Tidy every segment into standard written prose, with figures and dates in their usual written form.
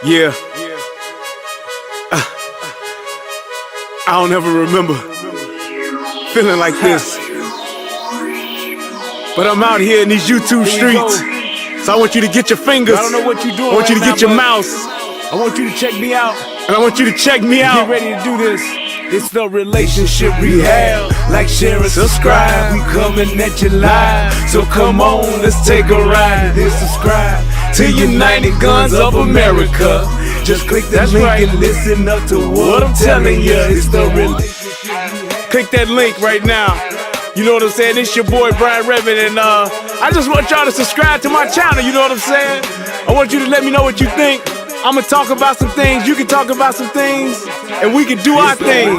Yeah, I don't ever remember feeling like this. But I'm out here in these YouTube streets. So I want you to get your fingers. I don't know what you're doing. I want you to get your mouse. I want you to check me out. And I want you to check me out. Get ready to do this. It's the relationship rehab. Like, share, and subscribe. We coming at you live. So come on, let's take a ride. Then subscribe to United Guns of America. Just click that link and listen up to what I'm telling you. It's the relationship rehab. Click that link right now. You know what I'm saying? It's your boy Brian Revin, and I just want y'all to subscribe to my channel. You know what I'm saying? I want you to let me know what you think. I'm gonna talk about some things, you can talk about some things, and we can do our thing.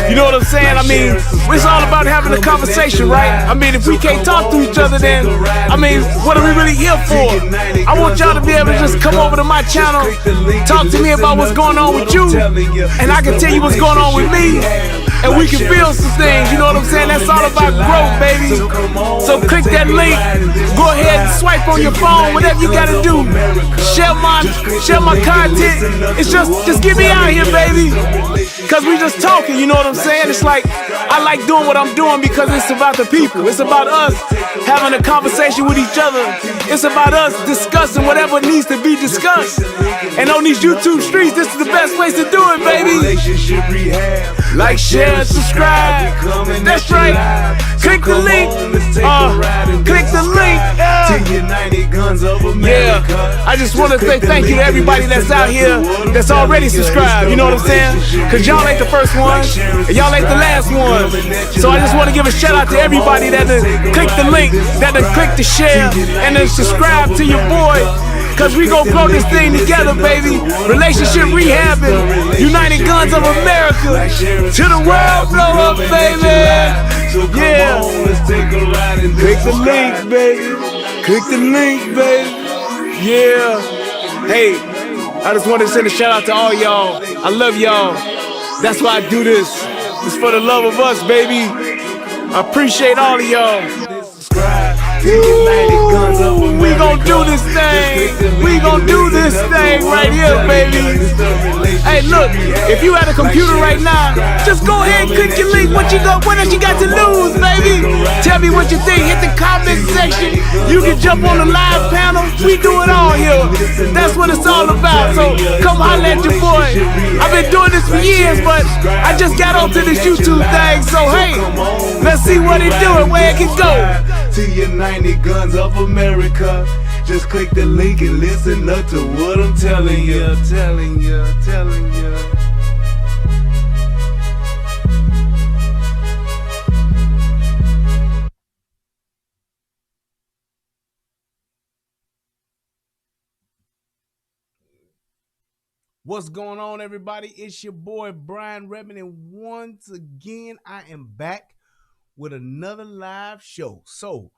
You know what I'm saying? I mean, it's all about having a conversation, right? I mean, if we can't talk to each other, then, I mean, what are we really here for? I want y'all to be able to just come over to my channel, talk to me about what's going on with you, and I can tell you what's going on with me, and we can build some things. You know what I'm saying? That's all about growth, baby. So click that link, go ahead and swipe on your phone, whatever you gotta do. Share my content. It's just get me out here, baby. Cause we just talking, you know what I'm saying? It's like, I like doing what I'm doing because it's about the people. It's about us having a conversation with each other. It's about us discussing whatever needs to be discussed. And on these YouTube streets, this is the best place to do it, baby. Like, share, and subscribe. That's right. Click the link. Click the link. Yeah. I just want to say thank you to everybody that's out here that's already subscribed. You know what I'm saying? Cause y'all ain't the first one, and y'all ain't the last one. So I just want to give a shout out to everybody that done click the link, that done click the share, and then subscribe to your boy. Cause we gon' grow this thing together, baby. Relationship rehabbing, United Guns of America. To the world blow up, baby. Yeah. Click the link, baby. Click the link, baby. Yeah. Hey, I just want to send a shout out to all y'all. I love y'all. That's why I do this. It's for the love of us, baby. I appreciate all of y'all. Ooh, we gon' do this thing. We gon' do this thing right here, baby. Hey, look, if you at a computer right now, just go ahead and click your link. What else you got to lose, baby? Tell me what you think. Hit the comment section. You can jump on the live panel. We do it all here. That's what it's all about. So come holler at your boy. I've been doing this for years, but I just got onto this YouTube thing. So hey, let's see what it do and where it can go. To United Guns of America. Just click the link and listen up to what I'm telling you, telling you. What's going on, everybody? It's your boy Brian Redmond, and once again I am back with another live show. So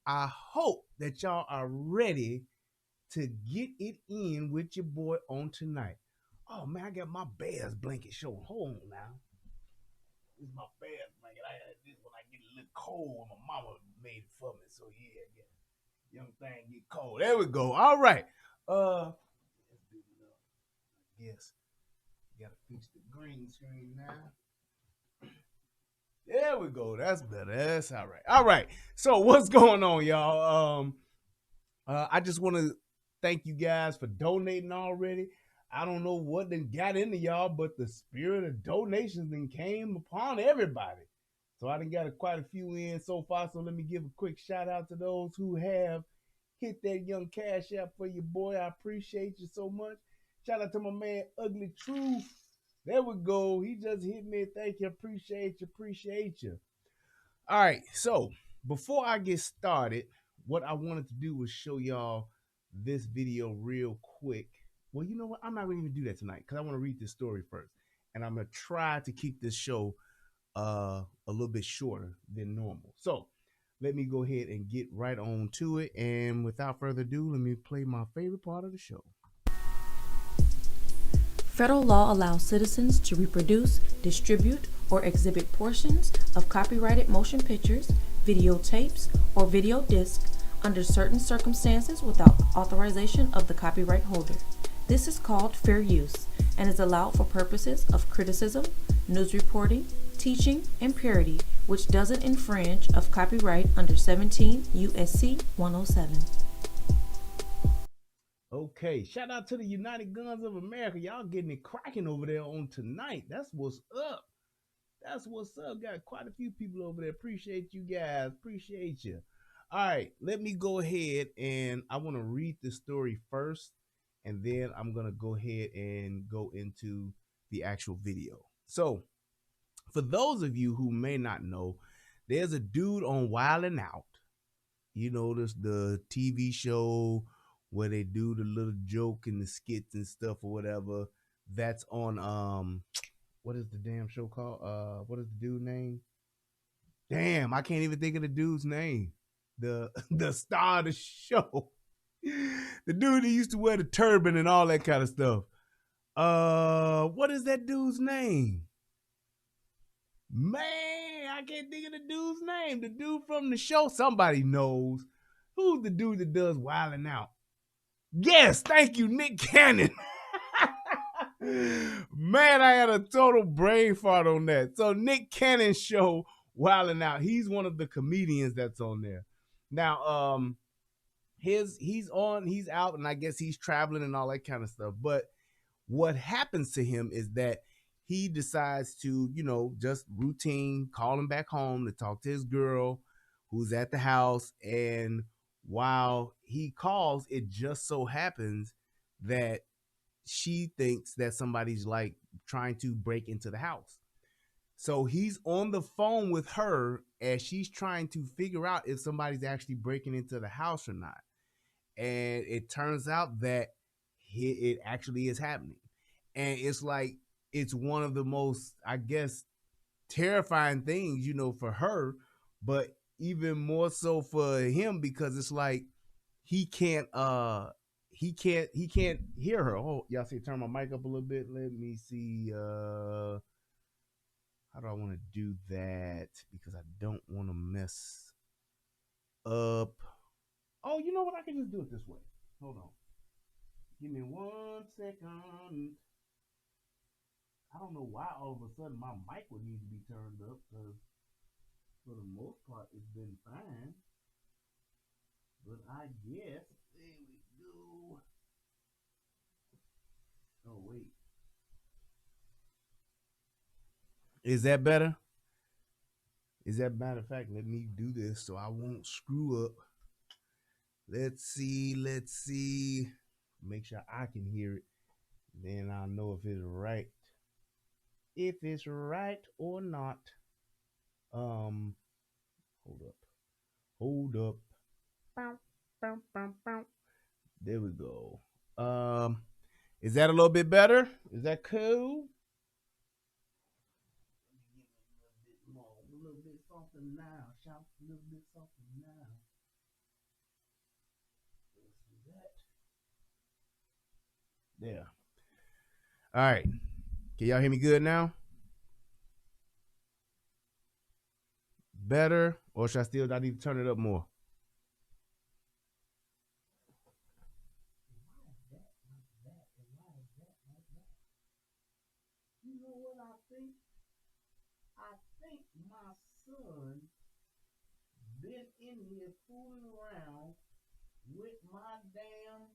I hope that y'all are ready to get it in with your boy on tonight. Oh man, I got my Bears blanket showing. Hold on now. This is my Bears blanket. I had this when I get a little cold. My mama made it for me. So yeah. Young thing get cold. There we go. All right. Yes. Gotta fix the green screen now. There we go. That's better. That's all right. All right. So what's going on, y'all? I just want to thank you guys for donating already. I don't know what then got into y'all, but the spirit of donations then came upon everybody. So I done got quite a few in so far. So let me give a quick shout out to those who have hit that young cash app for your boy. I appreciate you so much. Shout out to my man Ugly Truth. There we go. He just hit me. Thank you. Appreciate you. All right. So before I get started, what I wanted to do was show y'all this video real quick. Well, you know what? I'm not going to even do that tonight because I want to read this story first. And I'm going to try to keep this show a little bit shorter than normal. So let me go ahead and get right on to it. And without further ado, let me play my favorite part of the show. Federal law allows citizens to reproduce, distribute, or exhibit portions of copyrighted motion pictures, videotapes, or video discs under certain circumstances without authorization of the copyright holder. This is called fair use and is allowed for purposes of criticism, news reporting, teaching, and parody, which doesn't infringe of copyright under 17 U.S.C. 107. Okay, shout out to the United Guns of America. Y'all getting it cracking over there on tonight. That's what's up. That's what's up. Got quite a few people over there. Appreciate you guys. Appreciate you. All right, let me go ahead and I want to read the story first, and then I'm going to go ahead and go into the actual video. So, for those of you who may not know, there's a dude on Wild 'N Out. You know, this the TV show where they do the little joke and the skits and stuff or whatever. That's on what is the damn show called? What is the dude's name? Damn, I can't even think of the dude's name. The the star of the show. The dude that used to wear the turban and all that kind of stuff. What is that dude's name? Man, I can't think of the dude's name. The dude from the show. Somebody knows. Who's the dude that does Wild 'N Out? Yes, thank you, Nick Cannon. Man, I had a total brain fart on that. So Nick Cannon's show, Wild 'N Out, he's one of the comedians that's on there. Now, he's out, and I guess he's traveling and all that kind of stuff. But what happens to him is that he decides to, just routine, call him back home to talk to his girl who's at the house. And while he calls, it just so happens that she thinks that somebody's like trying to break into the house. So he's on the phone with her as she's trying to figure out if somebody's actually breaking into the house or not. And it turns out that it actually is happening. And it's like, it's one of the most, I guess, terrifying things, for her, but even more so for him, because it's like he can't hear her. Oh, y'all see, turn my mic up a little bit. Let me see. How do I want to do that? Because I don't want to mess up. Oh, you know what? I can just do it this way. Hold on. Give me 1 second. I don't know why all of a sudden my mic would need to be turned up, because for the most part it's been fine. But I guess, there we go. Oh, wait. Is that better? Is that matter of fact? Let me do this so I won't screw up. Let's see. Make sure I can hear it. Then I'll know if it's right. If it's right or not. Hold up. There we go. Is that a little bit better? Is that cool? A little bit softer now. Shout a little bit softer now. Let's do that. There. All right. Can y'all hear me good now? Better? Or should I need to turn it up more? You know what I think? I think my son been in here fooling around with my damn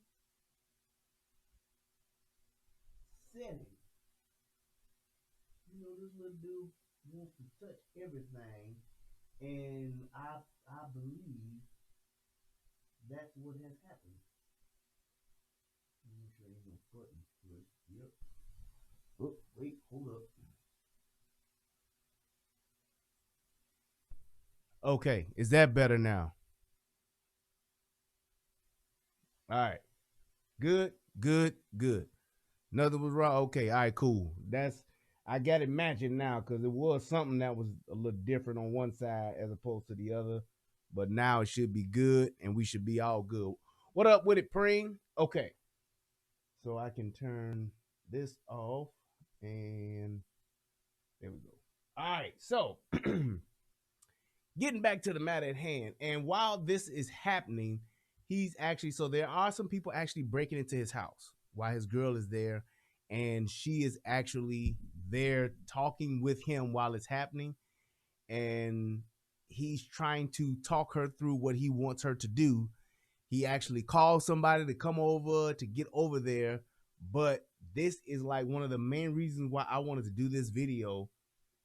setting. This little dude wants to touch everything, and I believe that's what has happened. Make sure ain't no buttons pushed. Yep. Oh, wait, hold up. Okay, is that better now? All right. Good. Nothing was wrong. Okay, all right, cool. I got it matching now, because it was something that was a little different on one side as opposed to the other. But now it should be good, and we should be all good. What up with it, Pring? Okay. So I can turn this off, and there we go. All right, so getting back to the matter at hand. And while this is happening, so there are some people actually breaking into his house. while his girl is there, and she is actually there talking with him while it's happening, and he's trying to talk her through what he wants her to do. He actually calls somebody to come over to get over there, but this is like one of the main reasons why I wanted to do this video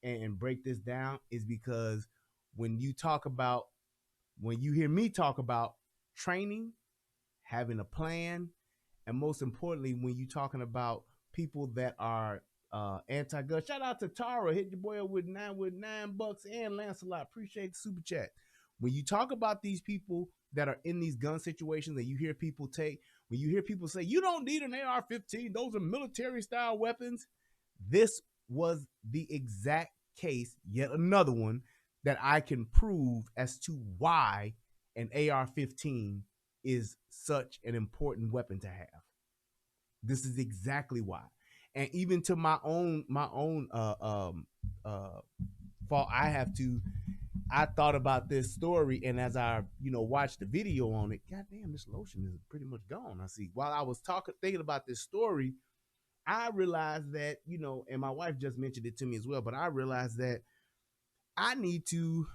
and break this down is because when you talk about when you hear me talk about training, having a plan, and most importantly, when you're talking about people that are anti-gun. Shout out to Tara, hit your boy up with $9 and Lancelot. Appreciate the super chat. When you talk about these people that are in these gun situations, and you hear people when you hear people say you don't need an AR-15, those are military style weapons. This was the exact case, yet another one that I can prove as to why an AR-15 is such an important weapon to have. This is exactly why. And even to my own fault, I thought about this story, and as I watched the video on it, goddamn, this lotion is pretty much gone. I see. While I was thinking about this story, I realized that, and my wife just mentioned it to me as well, but I realized that I need to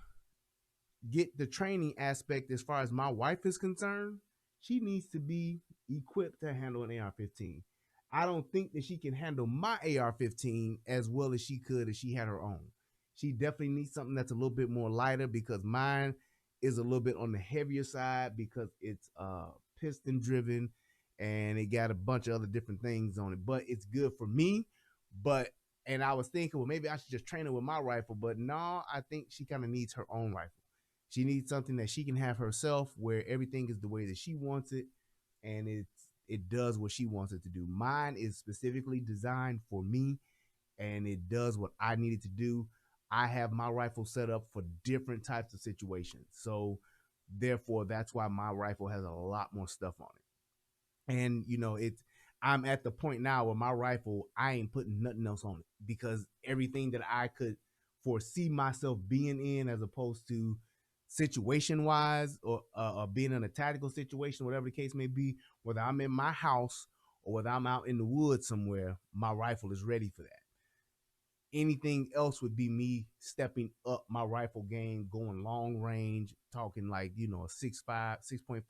get the training aspect as far as my wife is concerned. She needs to be equipped to handle an AR-15. I don't think that she can handle my AR-15 as well as she could if she had her own. She definitely needs something that's a little bit more lighter, because mine is a little bit on the heavier side because it's piston driven and it got a bunch of other different things on it. But it's good for me. And I was thinking, well, maybe I should just train her with my rifle. But no, I think she kind of needs her own rifle. She needs something that she can have herself, where everything is the way that she wants it, and it does what she wants it to do. Mine is specifically designed for me, and it does what I need it to do. I have my rifle set up for different types of situations. So therefore, that's why my rifle has a lot more stuff on it. And I'm at the point now where my rifle, I ain't putting nothing else on it, because everything that I could foresee myself being in, as opposed to situation wise, or being in a tactical situation, whatever the case may be, whether I'm in my house or whether I'm out in the woods somewhere, my rifle is ready for that. Anything else would be me stepping up my rifle game, going long range, talking like, a 6.5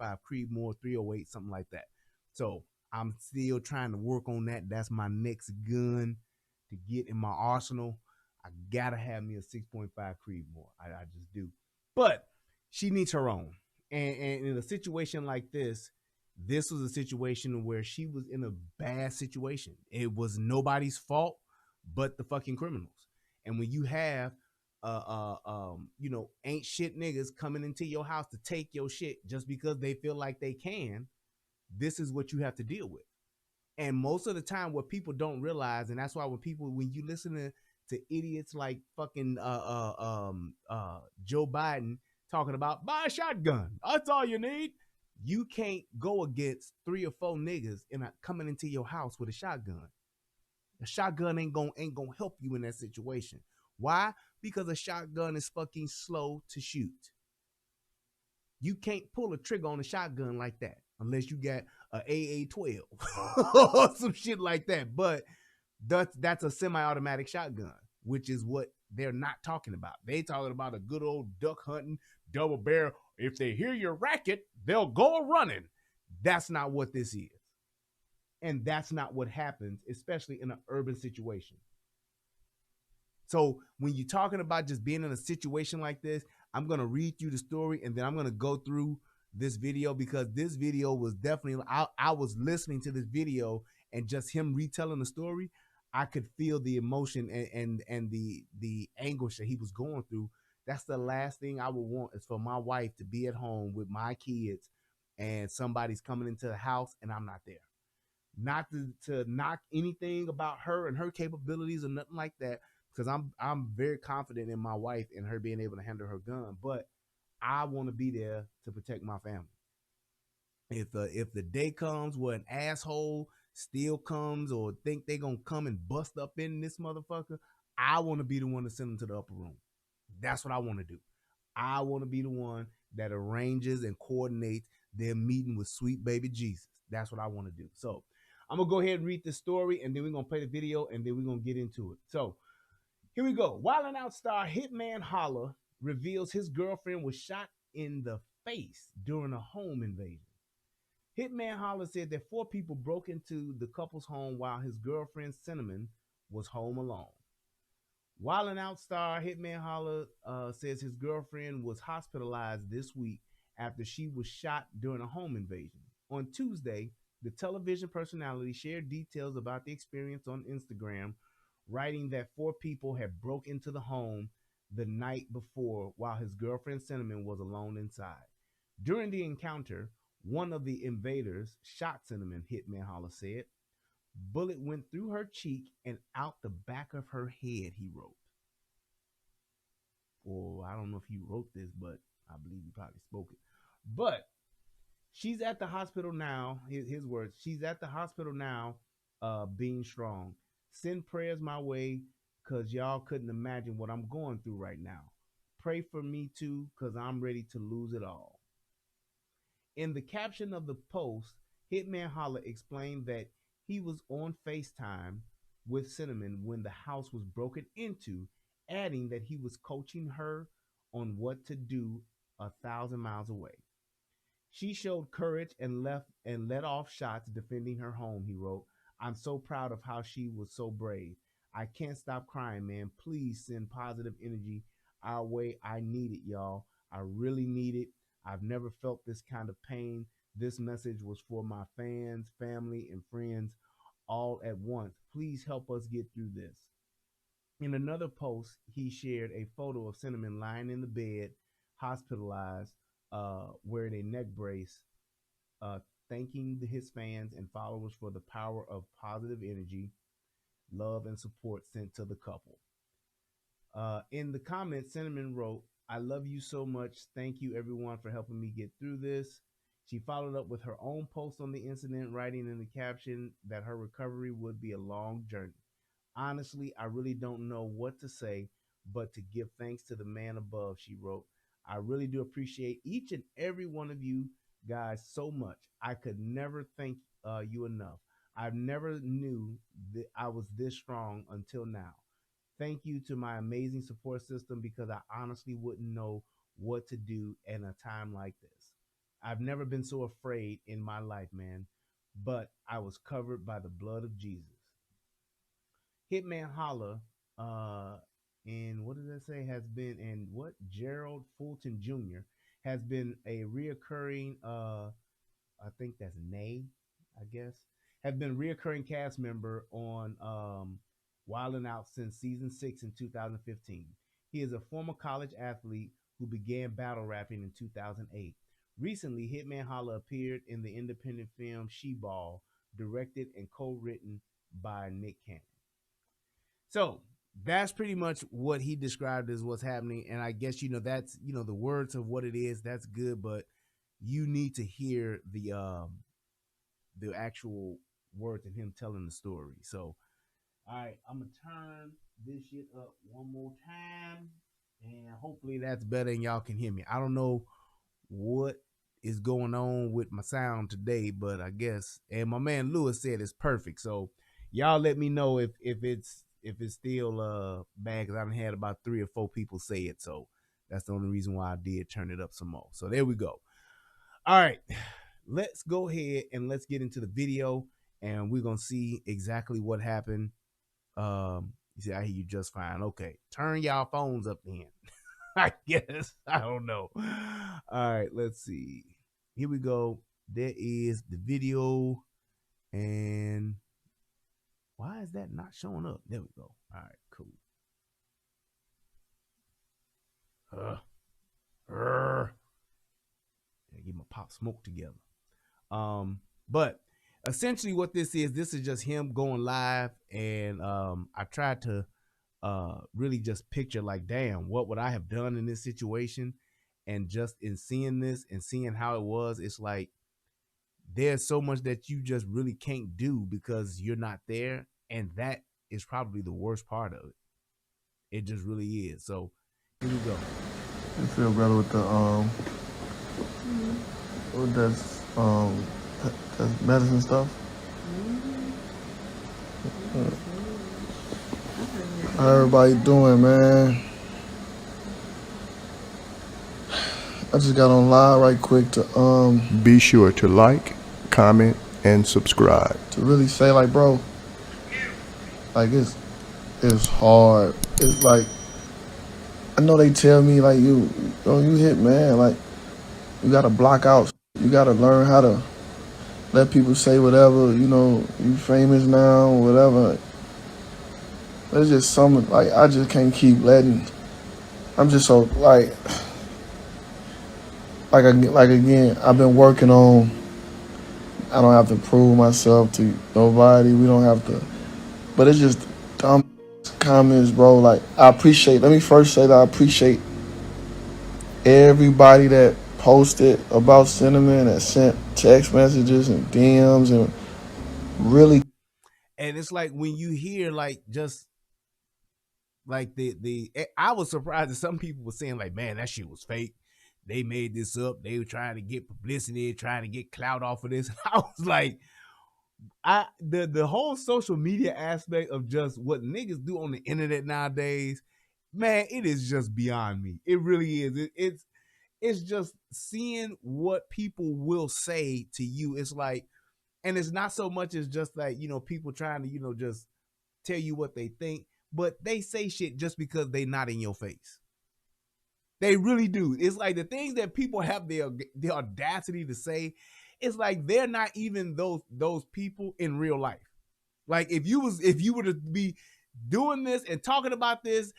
Creedmoor 308, something like that. So I'm still trying to work on that. That's my next gun to get in my arsenal. I gotta have me a 6.5 Creedmoor. I just do. But she needs her own. And in a situation like this was a situation where she was in a bad situation. It was nobody's fault but the fucking criminals. And when you have ain't shit niggas coming into your house to take your shit just because they feel like they can, this is what you have to deal with. And most of the time, what people don't realize, and that's why when you listen to idiots like fucking Joe Biden talking about buy a shotgun, that's all you need. You can't go against 3 or 4 niggas coming into your house with a shotgun. A shotgun ain't gonna help you in that situation. Why? Because a shotgun is fucking slow to shoot. You can't pull a trigger on a shotgun like that unless you got a AA-12 or some shit like that. But that's a semi-automatic shotgun, which is what they're not talking about. They talking about a good old duck hunting double barrel. If they hear your racket, they'll go running. That's not what this is. And that's not what happens, especially in an urban situation. So when you're talking about just being in a situation like this, I'm going to read you the story, and then I'm going to go through this video, because this video was definitely, I was listening to this video, and just him retelling the story, I could feel the emotion and the anguish that he was going through. That's the last thing I would want, is for my wife to be at home with my kids and somebody's coming into the house and I'm not there. Not to knock anything about her and her capabilities or nothing like that, because I'm very confident in my wife and her being able to handle her gun, but I want to be there to protect my family. If the day comes where an asshole still comes or think they gonna come and bust up in this motherfucker, I want to be the one to send them to the upper room. That's what I want to do. I want to be the one that arranges and coordinates their meeting with sweet baby Jesus. That's what I want to do. So I'm gonna go ahead and read the story, and then we're gonna play the video, and then we're gonna get into it. So here we go. Wildin' Out star Hitman Holla reveals his girlfriend was shot in the face during a home invasion. Hitman Holla said that 4 people broke into the couple's home while his girlfriend Cinnamon was home alone. Wildin' Out star Hitman Holla says his girlfriend was hospitalized this week after she was shot during a home invasion. On Tuesday, the television personality shared details about the experience on Instagram, writing that 4 people had broke into the home the night before while his girlfriend Cinnamon was alone inside. During the encounter, one of the invaders shot Cinnamon, Hitman Holla said. Bullet went through her cheek and out the back of her head, he wrote. Or I don't know if he wrote this, but I believe he probably spoke it. But she's at the hospital now. His words, she's at the hospital now, being strong. Send prayers my way, because y'all couldn't imagine what I'm going through right now. Pray for me too, because I'm ready to lose it all. In the caption of the post, Hitman Holla explained that he was on FaceTime with Cinnamon when the house was broken into, adding that he was coaching her on what to do 1,000 miles away. She showed courage and let off shots defending her home, he wrote. I'm so proud of how she was so brave. I can't stop crying, man. Please send positive energy our way. I need it, y'all. I really need it. I've never felt this kind of pain. This message was for my fans, family, and friends all at once. Please help us get through this. In another post, he shared a photo of Cinnamon lying in the bed, hospitalized, wearing a neck brace, thanking his fans and followers for the power of positive energy, love, and support sent to the couple. In the comments, Cinnamon wrote, I love you so much. Thank you, everyone, for helping me get through this. She followed up with her own post on the incident, writing in the caption that her recovery would be a long journey. Honestly, I really don't know what to say, but to give thanks to the man above, she wrote. I really do appreciate each and every one of you guys so much. I could never thank you enough. I never knew that I was this strong until now. Thank you to my amazing support system, because I honestly wouldn't know what to do in a time like this. I've never been so afraid in my life, man, but I was covered by the blood of Jesus. Hitman Holla, and what does that say, has been, and what, Gerald Fulton Jr. has been a reoccurring, I think that's Nay, I guess, has been reoccurring cast member on Wildin' Out since season 6 in 2015. He is a former college athlete who began battle rapping in 2008. Recently, Hitman Holla appeared in the independent film She Ball, directed and co-written by Nick Cannon. So that's pretty much what he described as what's happening. And I guess, that's, the words of what it is. That's good, but you need to hear the actual words and him telling the story. So, all right, I'm going to turn this shit up one more time, and hopefully that's better and y'all can hear me. I don't know what is going on with my sound today, but I guess, and my man Lewis said it's perfect. So y'all let me know if it's still bad, because I done had about 3 or 4 people say it. So that's the only reason why I did turn it up some more. So there we go. All right, let's go ahead and let's get into the video, and we're going to see exactly what happened. You see, I hear you just fine. Okay, turn y'all phones up then. I guess. I don't know. All right, let's see. Here we go. There is the video. And why is that not showing up? There we go. All right, cool. Get my Pop Smoke together. But essentially what this is just him going live, and I tried to really just picture, like, damn, what would I have done in this situation? And just in seeing this and seeing how it was, it's like there's so much that you just really can't do because you're not there, and that is probably the worst part of it. It just really is. So here we go. You feel better with the with that medicine stuff? How everybody doing, man? I just got on live right quick to Be sure to like, comment, and subscribe. to really say like, bro, like it's hard. It's like I know they tell me like you hit man, like you gotta block out. You gotta learn how to let people say whatever, you famous now, whatever. There's just some like I just can't keep letting. I'm just so like again. I've been working on. I don't have to prove myself to nobody. We don't have to. But it's just dumb comments, bro. Like I appreciate. Let me first say that I appreciate everybody that posted about Cinnamon, that sent text messages and DMs and really. And it's like when you hear like just like I was surprised that some people were saying like, man, that shit was fake. They made this up. They were trying to get publicity, trying to get clout off of this. I was like, the whole social media aspect of just what niggas do on the internet nowadays, man, it is just beyond me. It really is. It's just seeing what people will say to you. It's like, and it's not so much as just like, people trying to, just tell you what they think, but they say shit just because they not in your face. They really do. It's like the things that people have the audacity to say, it's like they're not even those people in real life. Like if you were to be doing this and talking about this,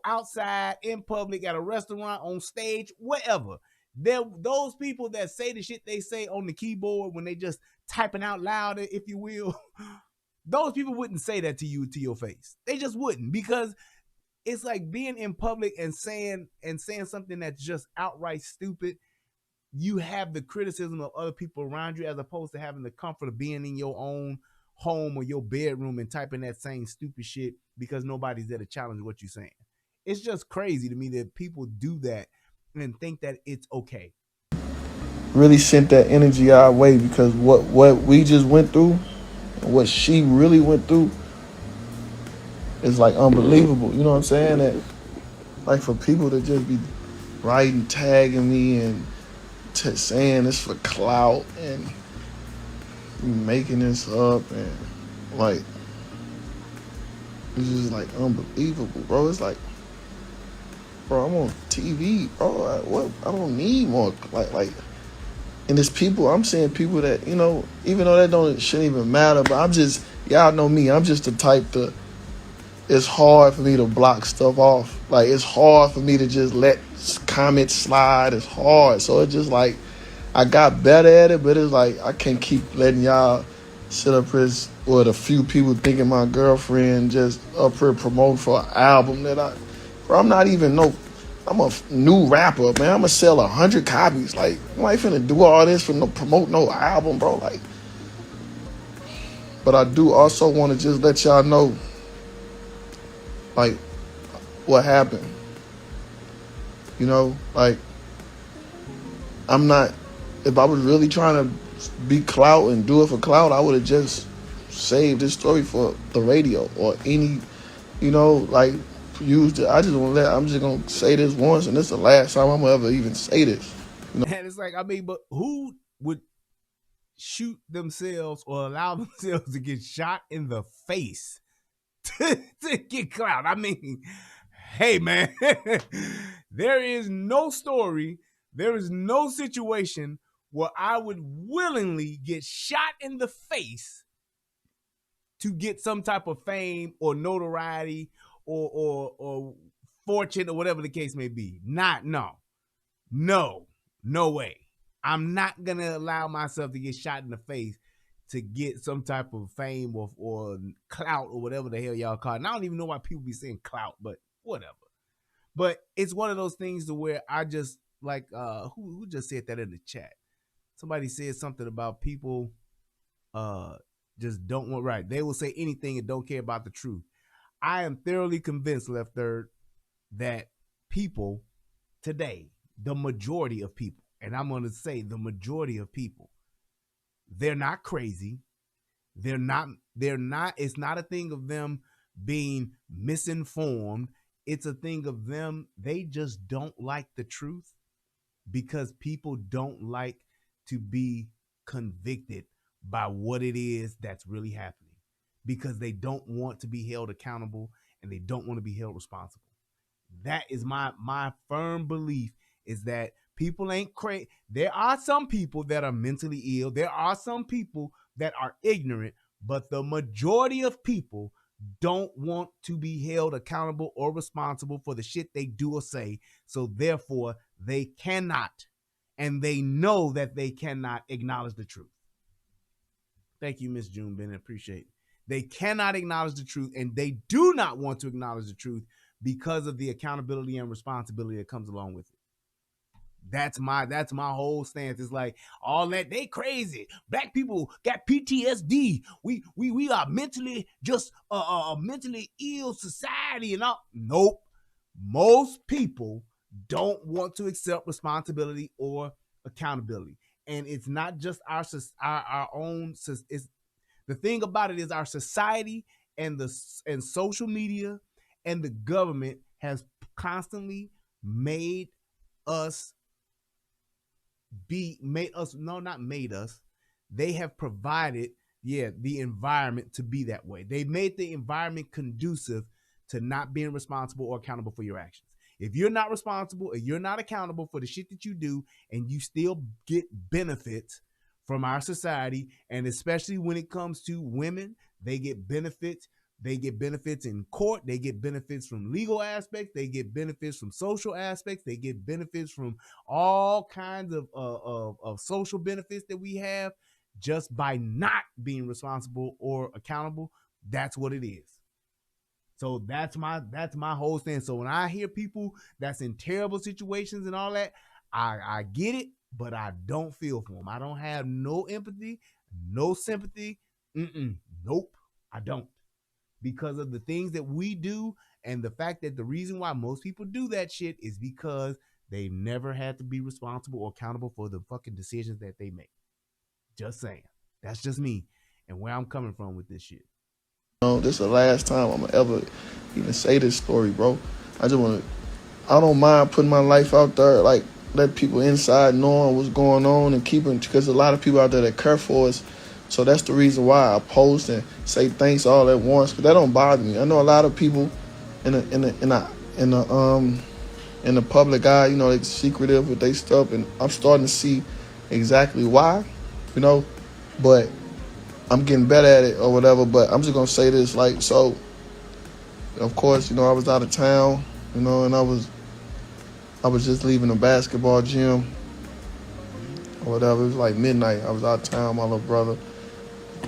outside, in public, at a restaurant, on stage, whatever, those people that say the shit they say on the keyboard when they just typing out loud, if you will, those people wouldn't say that to you to your face. They just wouldn't, because it's like being in public and saying something that's just outright stupid. You have the criticism of other people around you, as opposed to having the comfort of being in your own home or your bedroom and typing that same stupid shit because nobody's there to challenge what you're saying. It's just crazy to me that people do that and think that it's okay. Really sent that energy our way, because what we just went through, what she really went through, is like unbelievable. You know what I'm saying? That like for people to just be writing, tagging me, and saying it's for clout and making this up, and like it's just like unbelievable, bro. It's like, bro, I'm on TV, bro. I don't need more like. And it's people, I'm seeing people that, even though that shouldn't even matter, but y'all know me, I'm just the type to, it's hard for me to block stuff off. Like, it's hard for me to just let comments slide. It's hard. So it's just like, I got better at it, but it's like, I can't keep letting y'all sit up here with a few people thinking my girlfriend just up here promoting for an album I'm not even I'm a new rapper, man. I'm gonna sell 100 copies. Like, I'm not finna do all this for promote no album, bro. Like, but I do also want to just let y'all know, like, what happened. Like, I'm not. If I was really trying to be clout and do it for clout, I would have just saved this story for the radio or any, like. Used it. I'm just gonna say this once, and this is the last time I'm gonna ever even say this. And it's like, but who would shoot themselves or allow themselves to get shot in the face to get clout? Hey man, there is no story, there is no situation where I would willingly get shot in the face to get some type of fame or notoriety or fortune or whatever the case may be. No way. I'm not gonna allow myself to get shot in the face to get some type of fame or clout or whatever the hell y'all call it. And I don't even know why people be saying clout, but whatever. But it's one of those things to where I just like, who just said that in the chat? Somebody said something about people just don't want, right. They will say anything and don't care about the truth. I am thoroughly convinced, Left Third, that people today, the majority of people, and I'm going to say the majority of people, they're not crazy. They're not, it's not a thing of them being misinformed. It's a thing of them, they just don't like the truth because people don't like to be convicted by what it is that's really happening because they don't want to be held accountable and they don't want to be held responsible. That is my firm belief, is that people ain't crazy. There are some people that are mentally ill. There are some people that are ignorant, but the majority of people don't want to be held accountable or responsible for the shit they do or say. So therefore, they cannot, and they know that they cannot acknowledge the truth. Thank you, Miss June Bennett. Appreciate it. They cannot acknowledge the truth, and they do not want to acknowledge the truth because of the accountability and responsibility that comes along with it. That's my whole stance. It's like all that they crazy. Black people got PTSD. We are mentally just mentally ill society and all. Nope. Most people don't want to accept responsibility or accountability, and it's not just our own. It's the thing about it is our society and social media and the government has constantly made us they have provided the environment to be that way. They made the environment conducive to not being responsible or accountable for your actions. If you're not responsible or you're not accountable for the shit that you do, and you still get benefits from our society, and especially when it comes to women, they get benefits. They get benefits in court. They get benefits from legal aspects. They get benefits from social aspects. They get benefits from all kinds of social benefits that we have just by not being responsible or accountable. That's what it is. So that's my whole thing. So when I hear people that's in terrible situations and all that, I get it, but I don't feel for them. I don't have no empathy, no sympathy. Nope, I don't. Because of the things that we do, and the fact that the reason why most people do that shit is because they never had to be responsible or accountable for the fucking decisions that they make. Just saying. That's just me and where I'm coming from with this shit. This is the last time I'm gonna ever even say this story, bro. I don't mind putting my life out there, like let people inside knowing what's going on and keeping, because a lot of people out there that care for us. So that's the reason why I post and say thanks all at once, because that don't bother me. I know a lot of people in the public eye, they're secretive with their stuff, and I'm starting to see exactly why, but I'm getting better at it or whatever. But I'm just gonna say this, like, so of course, I was out of town, and I was just leaving the basketball gym or whatever. It was like midnight. I was out of town, my little brother.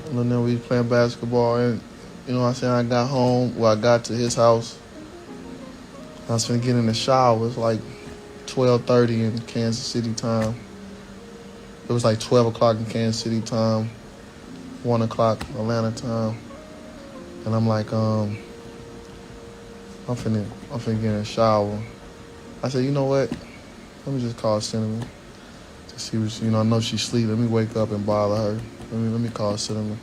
And then we was playing basketball, and I got home. Well, I got to his house. I was finna get in the shower. It was like 12:30 in Kansas City time. It was like 12 o'clock in Kansas City time, 1 o'clock Atlanta time. And I'm like, I'm finna get in the shower. I said, you know what? Let me just call Cinnamon to see what I know she's asleep. Let me wake up and bother her. Let me call Cinnamon.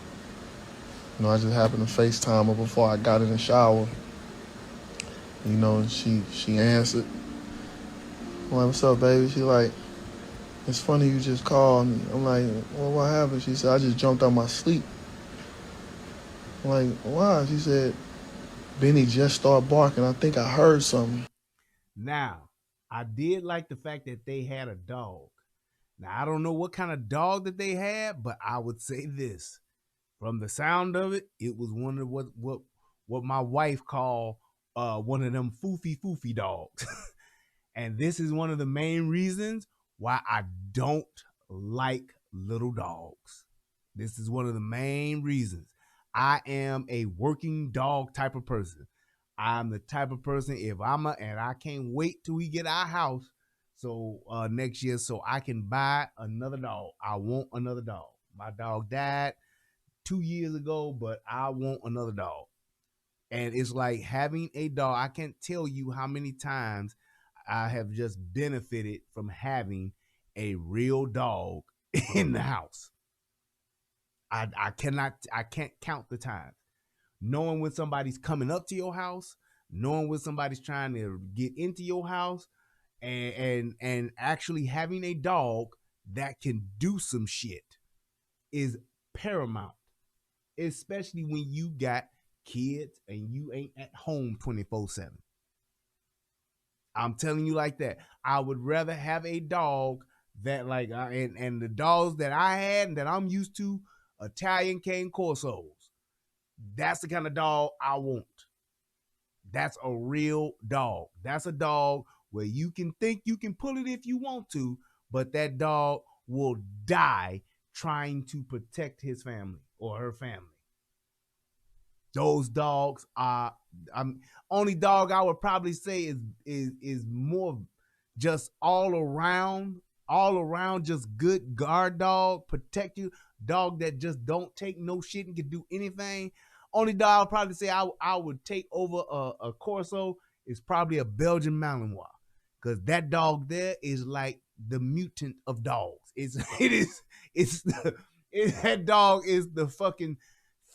I just happened to FaceTime her before I got in the shower. And she answered. I'm like, what's up, baby? She like, it's funny you just called me. I'm like, well, what happened? She said, I just jumped out my sleep. I'm like, why? She said, Benny just started barking. I think I heard something. Now, I did like the fact that they had a dog. Now, I don't know what kind of dog that they had, but I would say this. From the sound of it, it was one of what my wife called one of them foofy dogs. And this is one of the main reasons why I don't like little dogs. This is one of the main reasons. I am a working dog type of person. I'm the type of person, and I can't wait till we get our house next year so I can buy another dog. I want another dog. My dog died 2 years ago, but I want another dog. And it's like having a dog. I can't tell you how many times I have just benefited from having a real dog in the house. I can't count the times. Knowing when somebody's coming up to your house, knowing when somebody's trying to get into your house, and actually having a dog that can do some shit is paramount, especially when you got kids and you ain't at home 24/7. I'm telling you like that. I would rather have a dog that like and the dogs that I had and that I'm used to, Italian Cane Corsos. That's the kind of dog I want. That's a real dog. That's a dog where you can think you can pull it if you want to, but that dog will die trying to protect his family or her family. Those dogs are only dog I would probably say is more just all around just good guard dog, protect you, dog that just don't take no shit and can do anything. Only dog I would probably say I would take over a Corso is probably a Belgian Malinois, because that dog there is like the mutant of dogs. That dog is the fucking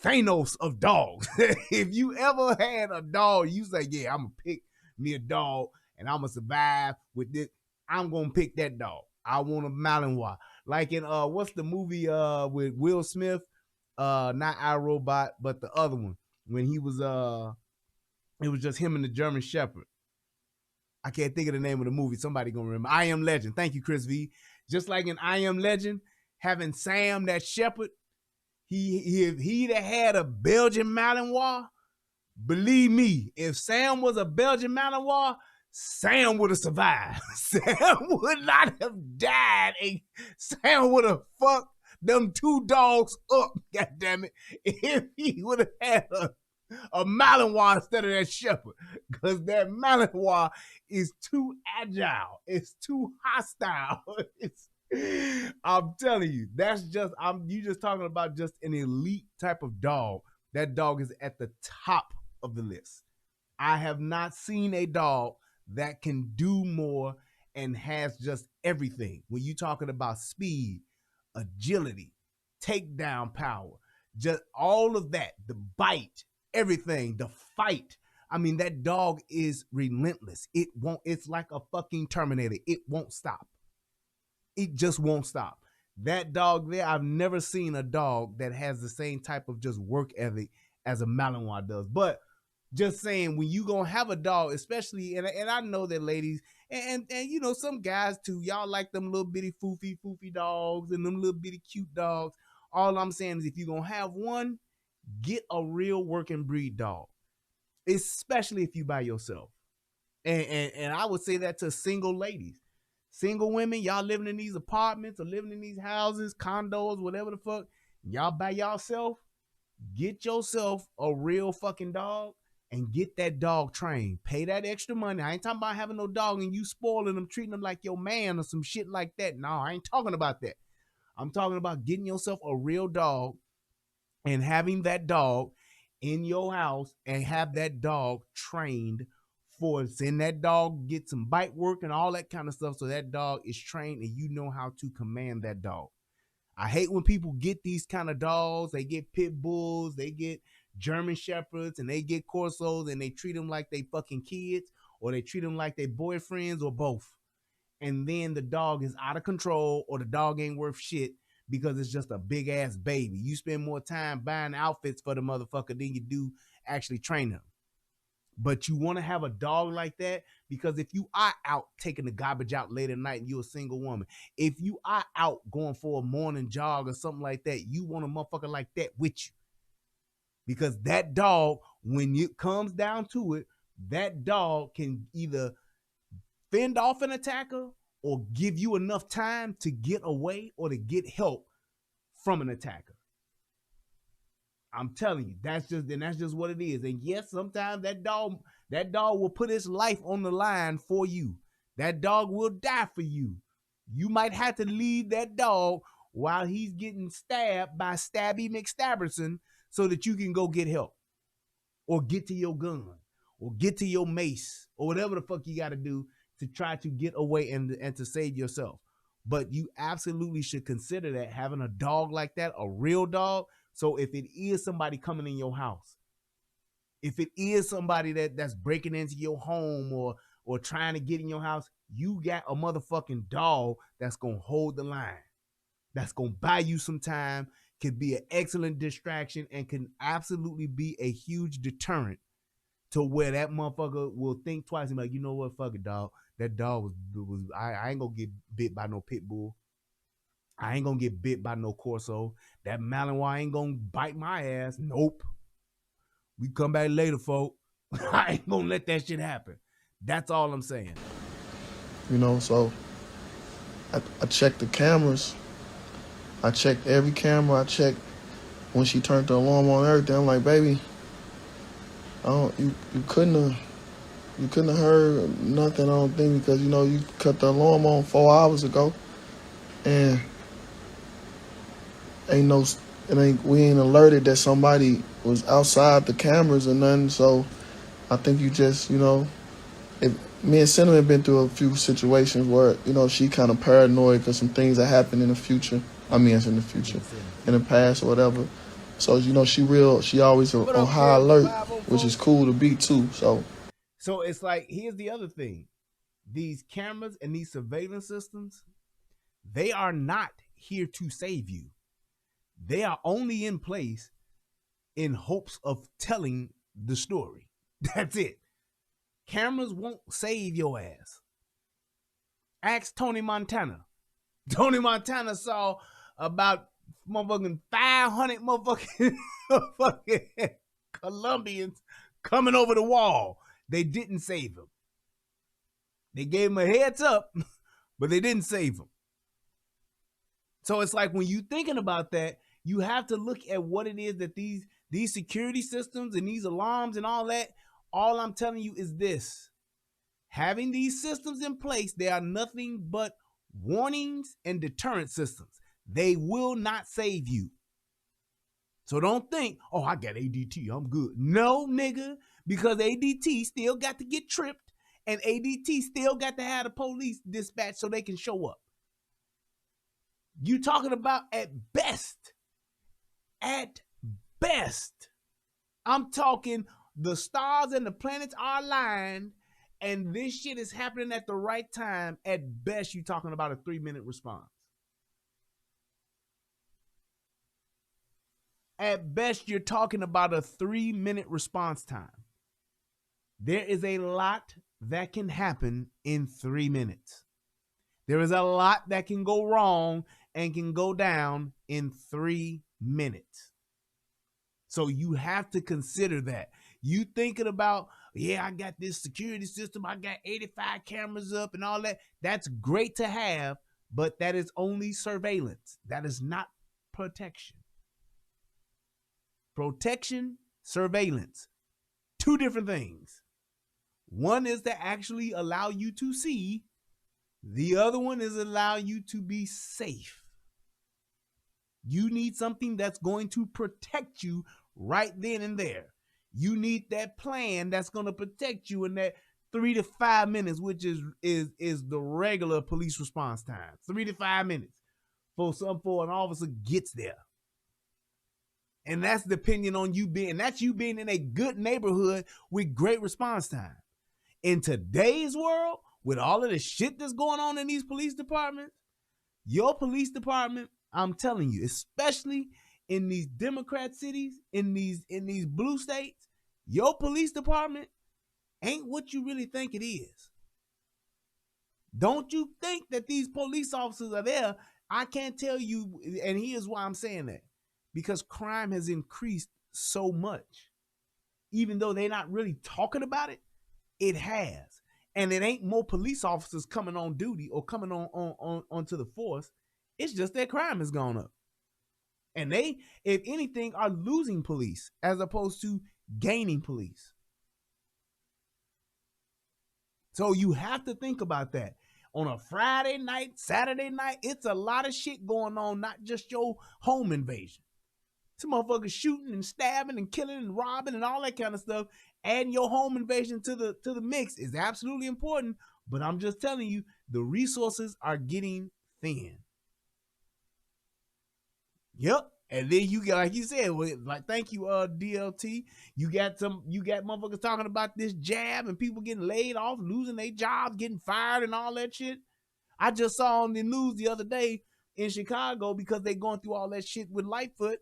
Thanos of dogs. If you ever had a dog, you say, yeah, I'm gonna pick me a dog and I'm gonna survive with this. I'm gonna pick that dog. I want a Malinois. Like in what's the movie with Will Smith? Not iRobot, but the other one. When he was it was just him and the German Shepherd. I can't think of the name of the movie. Somebody gonna remember. I Am Legend. Thank you, Chris V. Just like in I Am Legend, having Sam, that shepherd, if he'd have had a Belgian Malinois, believe me, if Sam was a Belgian Malinois, Sam would have survived. Sam would not have died. And Sam would have fucked them two dogs up, goddammit, if he would have had a Malinois instead of that shepherd. Because that Malinois is too agile. It's too hostile. I'm telling you, you just talking about just an elite type of dog. That dog is at the top of the list. I have not seen a dog that can do more and has just everything. When you talking about speed, agility, takedown power, just all of that, the bite, everything, the fight. I mean, that dog is relentless. It's like a fucking Terminator. It won't stop. It just won't stop. That dog there, I've never seen a dog that has the same type of just work ethic as a Malinois does. But just saying, when you gonna have a dog, especially, and I know that ladies, and you know, some guys too, y'all like them little bitty foofy dogs and them little bitty cute dogs. All I'm saying is if you're gonna have one, get a real working breed dog, especially if you by yourself. And I would say that to single ladies. Single women, y'all living in these apartments or living in these houses, condos, whatever the fuck, y'all by yourself, get yourself a real fucking dog and get that dog trained. Pay that extra money. I ain't talking about having no dog and you spoiling them, treating them like your man or some shit like that. No, I ain't talking about that. I'm talking about getting yourself a real dog and having that dog in your house and have that dog trained for it. Send that dog, get some bite work and all that kind of stuff so that dog is trained and you know how to command that dog. I hate when people get these kind of dogs. They get pit bulls, they get German Shepherds, and they get Corsos, and they treat them like they fucking kids, or they treat them like they boyfriends, or both. And then the dog is out of control, or the dog ain't worth shit because it's just a big ass baby. You spend more time buying outfits for the motherfucker than you do actually training them. But you want to have a dog like that because if you are out taking the garbage out late at night and you're a single woman, if you are out going for a morning jog or something like that, you want a motherfucker like that with you. Because that dog, when it comes down to it, that dog can either fend off an attacker or give you enough time to get away or to get help from an attacker. I'm telling you, that's just what it is. And yes, sometimes that dog will put his life on the line for you. That dog will die for you. You might have to leave that dog while he's getting stabbed by Stabby McStabberson so that you can go get help or get to your gun or get to your mace or whatever the fuck you got to do to try to get away and to save yourself. But you absolutely should consider that, having a dog like that, a real dog. So if it is somebody coming in your house, if it is somebody that's breaking into your home or trying to get in your house, you got a motherfucking dog that's gonna hold the line, that's gonna buy you some time, could be an excellent distraction, and can absolutely be a huge deterrent to where that motherfucker will think twice and be like, you know what, fuck it, dog. That dog was I ain't gonna get bit by no pit bull. I ain't gonna get bit by no Corso. That Malinois ain't gonna bite my ass. Nope. We come back later, folk. I ain't gonna let that shit happen. That's all I'm saying. You know, so I checked the cameras. I checked every camera. I checked when she turned the alarm on, everything. I'm like, baby, you couldn't have heard nothing, I don't think, because you know you cut the alarm on 4 hours ago, and we ain't alerted that somebody was outside the cameras or nothing. So I think you just, you know, me and Cinnamon been through a few situations where, you know, she kind of paranoid because some things that happened in the future. I mean, it's in the future, in the past or whatever. So, you know, she always on high alert, which is cool to be too. So it's like, here's the other thing. These cameras and these surveillance systems, they are not here to save you. They are only in place in hopes of telling the story. That's it. Cameras won't save your ass. Ask Tony Montana. Tony Montana saw about motherfucking 500 motherfucking Colombians coming over the wall. They didn't save him. They gave him a heads up, but they didn't save him. So it's like, when you're thinking about that, you have to look at what it is that these security systems and these alarms and all that, all I'm telling you is this. Having these systems in place, they are nothing but warnings and deterrent systems. They will not save you. So don't think, oh, I got ADT, I'm good. No, nigga, because ADT still got to get tripped, and ADT still got to have the police dispatched so they can show up. You talking about at best, I'm talking the stars and the planets are aligned and this shit is happening at the right time. At best, you're talking about a 3-minute response. At best, you're talking about a 3-minute response time. There is a lot that can happen in 3 minutes. There is a lot that can go wrong and can go down in 3 minutes. So you have to consider that. You thinking about, yeah, I got this security system, I got 85 cameras up and all that. That's great to have, but that is only surveillance. That is not protection. Protection, surveillance, 2 different things. One is to actually allow you to see. The other one is allow you to be safe. You need something that's going to protect you right then and there. You need that plan that's going to protect you in that 3 to 5 minutes, which is the regular police response time. 3 to 5 minutes for an officer gets there. And that's depending on you being in a good neighborhood with great response time. In today's world, with all of the shit that's going on in these police departments, your police department, I'm telling you, especially in these Democrat cities, in these blue states, your police department ain't what you really think it is. Don't you think that these police officers are there? I can't tell you, and here's why I'm saying that. Because crime has increased so much. Even though they're not really talking about it, it has. And it ain't more police officers coming on duty or coming onto the force. It's just that crime has gone up. And they, if anything, are losing police as opposed to gaining police. So you have to think about that. On a Friday night, Saturday night, it's a lot of shit going on, not just your home invasion. Some motherfuckers shooting and stabbing and killing and robbing and all that kind of stuff. Adding your home invasion to the mix is absolutely important. But I'm just telling you, the resources are getting thin. Yep. And then you got, like you said, like, thank you, DLT. You got motherfuckers talking about this jab and people getting laid off, losing their jobs, getting fired and all that shit. I just saw on the news the other day in Chicago, because they going through all that shit with Lightfoot,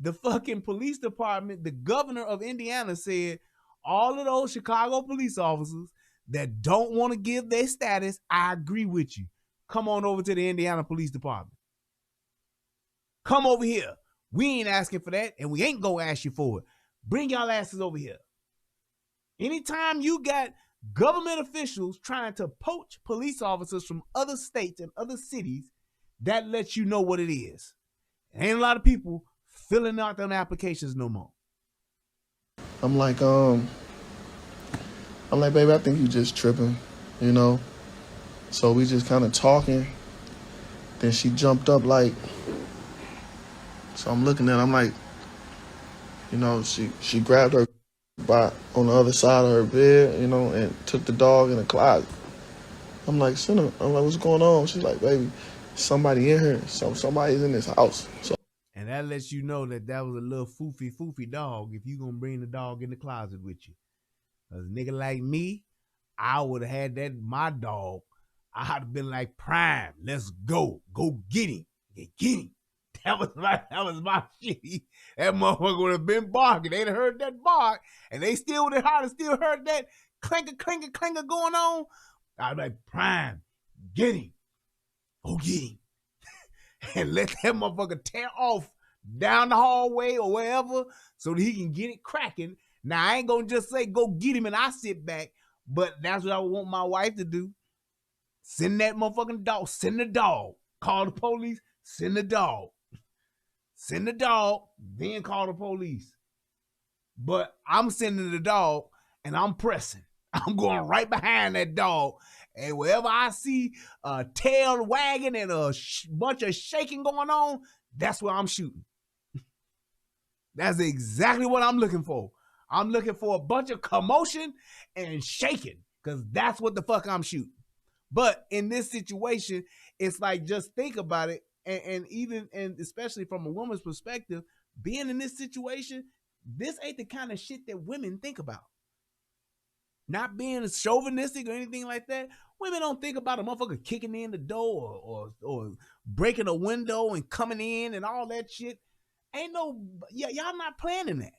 the fucking police department, the governor of Indiana said, all of those Chicago police officers that don't want to give their status, I agree with you. Come on over to the Indiana Police Department. Come over here. We ain't asking for that, and we ain't gonna ask you for it. Bring y'all asses over here. Anytime you got government officials trying to poach police officers from other states and other cities, that lets you know what it is. Ain't a lot of people filling out them applications no more. I'm like, baby, I think you just tripping, you know? So we just kind of talking. Then she jumped up like, so I'm looking at her, I'm like, you know, she grabbed her on the other side of her bed, you know, and took the dog in the closet. I'm like, Cinna, I'm like, what's going on? She's like, baby, somebody in here. So somebody's in this house. So, and that lets you know that was a little foofy dog if you gonna bring the dog in the closet with you. Cause a nigga like me, I would have had that, my dog. I'd have been like, Prime, let's go. Go get him. Get him. That was my shit. That motherfucker would have been barking. They'd have heard that bark, and they still would have still heard that clanker going on. I'd be like, Prime, get him. Go get him. And let that motherfucker tear off down the hallway or wherever so that he can get it cracking. Now, I ain't gonna just say, go get him and I sit back, but that's what I want my wife to do. Send that motherfucking dog. Send the dog. Call the police. Send the dog. Send the dog, then call the police. But I'm sending the dog, and I'm pressing. I'm going right behind that dog. And wherever I see a tail wagging and a bunch of shaking going on, that's where I'm shooting. That's exactly what I'm looking for. I'm looking for a bunch of commotion and shaking, because that's what the fuck I'm shooting. But in this situation, it's like, just think about it. And especially from a woman's perspective, being in this situation, this ain't the kind of shit that women think about. Not being chauvinistic or anything like that. Women don't think about a motherfucker kicking in the door or breaking a window and coming in and all that shit. Y'all not planning that.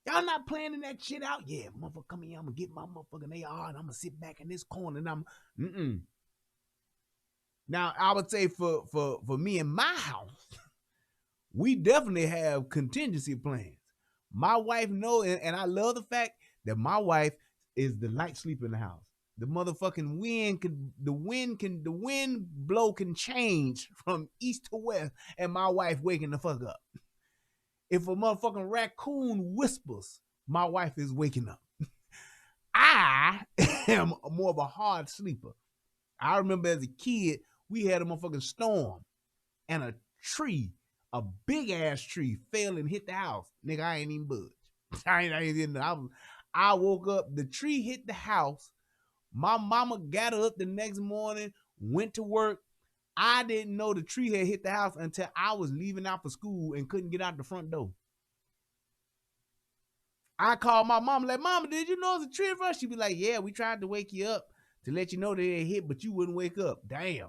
Y'all not planning that shit out. Yeah, motherfucker come in, I'm gonna get my motherfucking AR and I'm gonna sit back in this corner and Now, I would say for me in my house, we definitely have contingency plans. My wife knows, and I love the fact that my wife is the light sleeper in the house. The motherfucking the wind blow can change from east to west, and my wife waking the fuck up. If a motherfucking raccoon whispers, my wife is waking up. I am more of a hard sleeper. I remember as a kid, we had a motherfucking storm, and a tree, a big ass tree, fell and hit the house. Nigga, I ain't even budge. I woke up, the tree hit the house. My mama got up the next morning, went to work. I didn't know the tree had hit the house until I was leaving out for school and couldn't get out the front door. I called my mama, like, Mama, did you know it's a tree in front? She'd be like, yeah, we tried to wake you up to let you know that it hit, but you wouldn't wake up. Damn.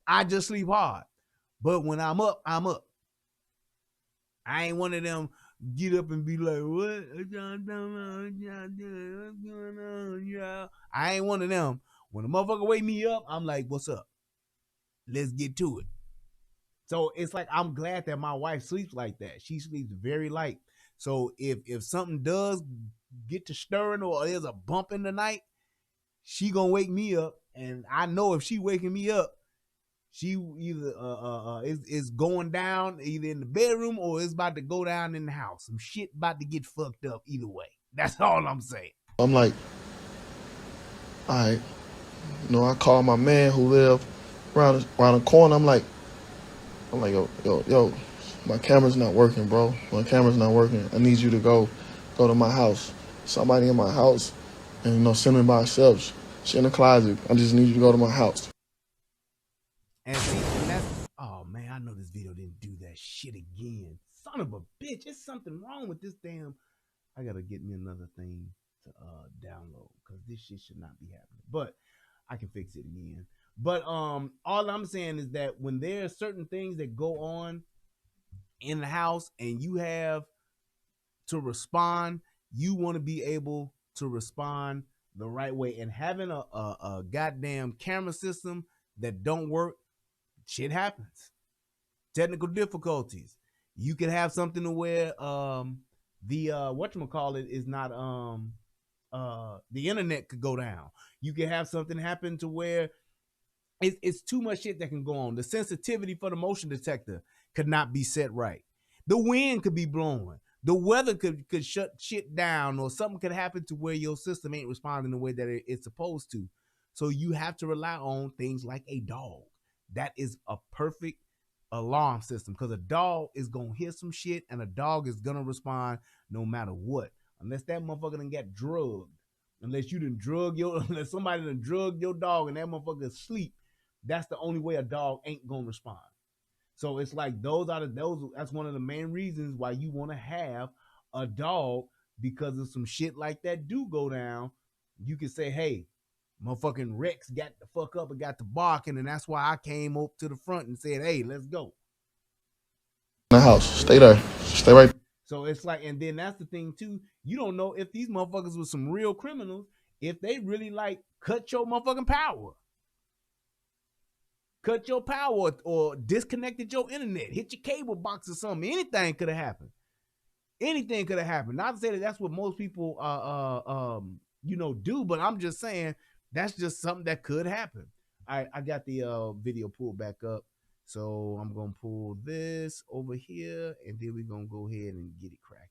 I just sleep hard. But when I'm up, I'm up. I ain't one of them get up and be like, what? What's going on, y'all? I ain't one of them. When a motherfucker wake me up, I'm like, what's up? Let's get to it. So it's like, I'm glad that my wife sleeps like that. She sleeps very light. So if something does get to stirring or there's a bump in the night, she gonna wake me up. And I know if she waking me up, she either is going down either in the bedroom or it's about to go down in the house. Some shit about to get fucked up either way. That's all I'm saying. I'm like, all right. You know, I call my man who live around the corner. I'm like, yo, my camera's not working, bro. My camera's not working. I need you to go to my house. Somebody in my house, and send me by ourselves. She in the closet. I just need you to go to my house. And see, and that's, oh man, I know this video didn't do that shit again. Son of a bitch, it's something wrong with this damn. I gotta get me another thing to download because this shit should not be happening. But I can fix it again. But all I'm saying is that when there are certain things that go on in the house and you have to respond, you want to be able to respond the right way. And having a goddamn camera system that don't work, shit happens. Technical difficulties. You could have something to where the whatchamacallit is not the internet could go down. You could have something happen to where it's too much shit that can go on. The sensitivity for the motion detector could not be set right. The wind could be blowing. The weather could shut shit down, or something could happen to where your system ain't responding the way that it's supposed to. So you have to rely on things like a dog. That is a perfect alarm system, because a dog is gonna hear some shit and a dog is gonna respond no matter what, unless that motherfucker done got drugged. Unless somebody done drugged your dog and that motherfucker is asleep, that's the only way a dog ain't gonna respond. So it's like that's one of the main reasons why you want to have a dog, because if some shit like that do go down, you can say, hey, motherfucking Rex got the fuck up and got to barking, and that's why I came up to the front and said, hey, let's go. In the house. Stay there. Stay right. So it's like, and then that's the thing too, you don't know if these motherfuckers were some real criminals, if they really like cut your motherfucking power. Cut your power or disconnected your internet, hit your cable box or something. Anything could have happened. Anything could have happened. Not to say that that's what most people do, but I'm just saying that's just something that could happen. I got the video pulled back up, so I'm gonna pull this over here, and then we're gonna go ahead and get it cracking.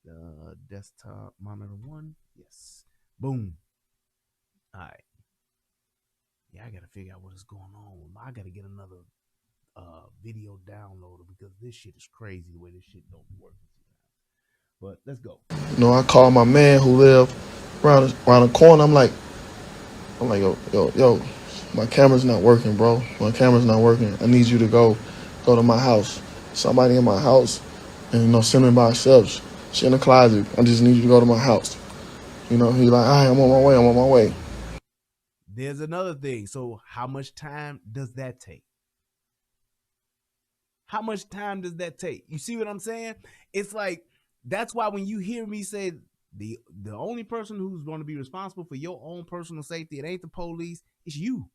The desktop monitor 1, yes, boom. All right. Yeah, I gotta figure out what is going on. I gotta get another video downloader, because this shit is crazy the way this shit don't work. But let's go. I called my man who lived around the corner. I'm like, yo, my camera's not working, bro. My camera's not working. I need you to go to my house. Somebody in my house, and send me by herself. She in the closet. I just need you to go to my house. He like, all right, I'm on my way. There's another thing. So how much time does that take? How much time does that take? You see what I'm saying? It's like, that's why when you hear me say the only person who's going to be responsible for your own personal safety, it ain't the police, it's you.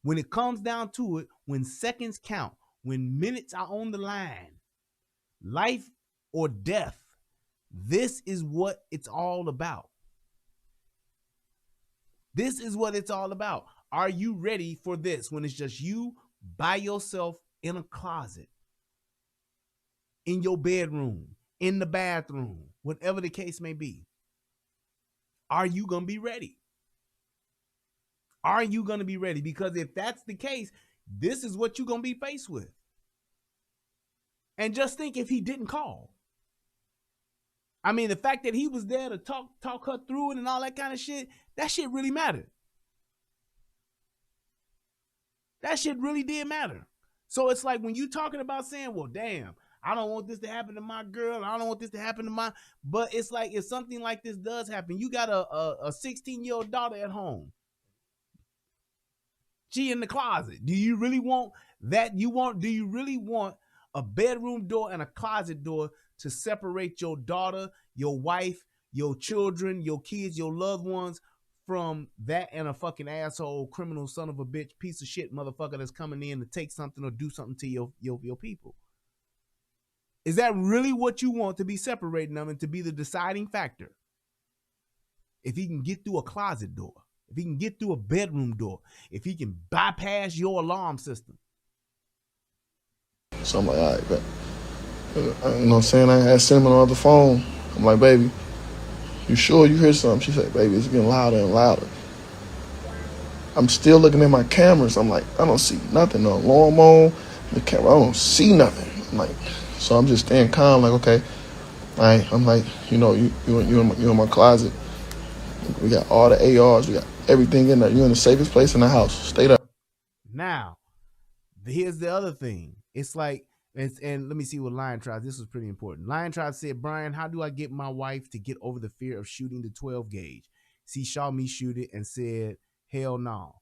When it comes down to it, when seconds count, when minutes are on the line, life or death, this is what it's all about. This is what it's all about. Are you ready for this when it's just you by yourself in a closet, in your bedroom, in the bathroom, whatever the case may be? Are you going to be ready? Are you going to be ready? Because if that's the case, this is what you're going to be faced with. And just think if he didn't call. I mean, the fact that he was there to talk her through it and all that kind of shit, that shit really mattered. That shit really did matter. So it's like when you talking about saying, well, damn, I don't want this to happen to my girl. I don't want this to happen to my, but it's like, if something like this does happen, you got a 16-year-old daughter at home. She in the closet. Do you really want that? Do you really want a bedroom door and a closet door to separate your daughter, your wife, your children, your kids, your loved ones from that and a fucking asshole, criminal, son of a bitch, piece of shit motherfucker that's coming in to take something or do something to your people? Is that really what you want, to be separating them and to be the deciding factor? If he can get through a closet door, if he can get through a bedroom door, if he can bypass your alarm system. So I'm like, all right, but you know what I'm saying? I had Cinnamon on the phone. I'm like, baby, you sure you hear something? She said, baby, it's getting louder and louder. I'm still looking at my cameras. I'm like, I don't see nothing. No alarm on the camera. I don't see nothing. I'm like, so I'm just staying calm. Like, okay, all right. I'm like, you in my closet. We got all the ARs. We got everything in there. You're in the safest place in the house. Stay there. Now, here's the other thing. It's like, and let me see what Lion Tribe, this was pretty important. Lion Tribe said, Brian, how do I get my wife to get over the fear of shooting the 12 gauge? She saw me shoot it and said, hell no.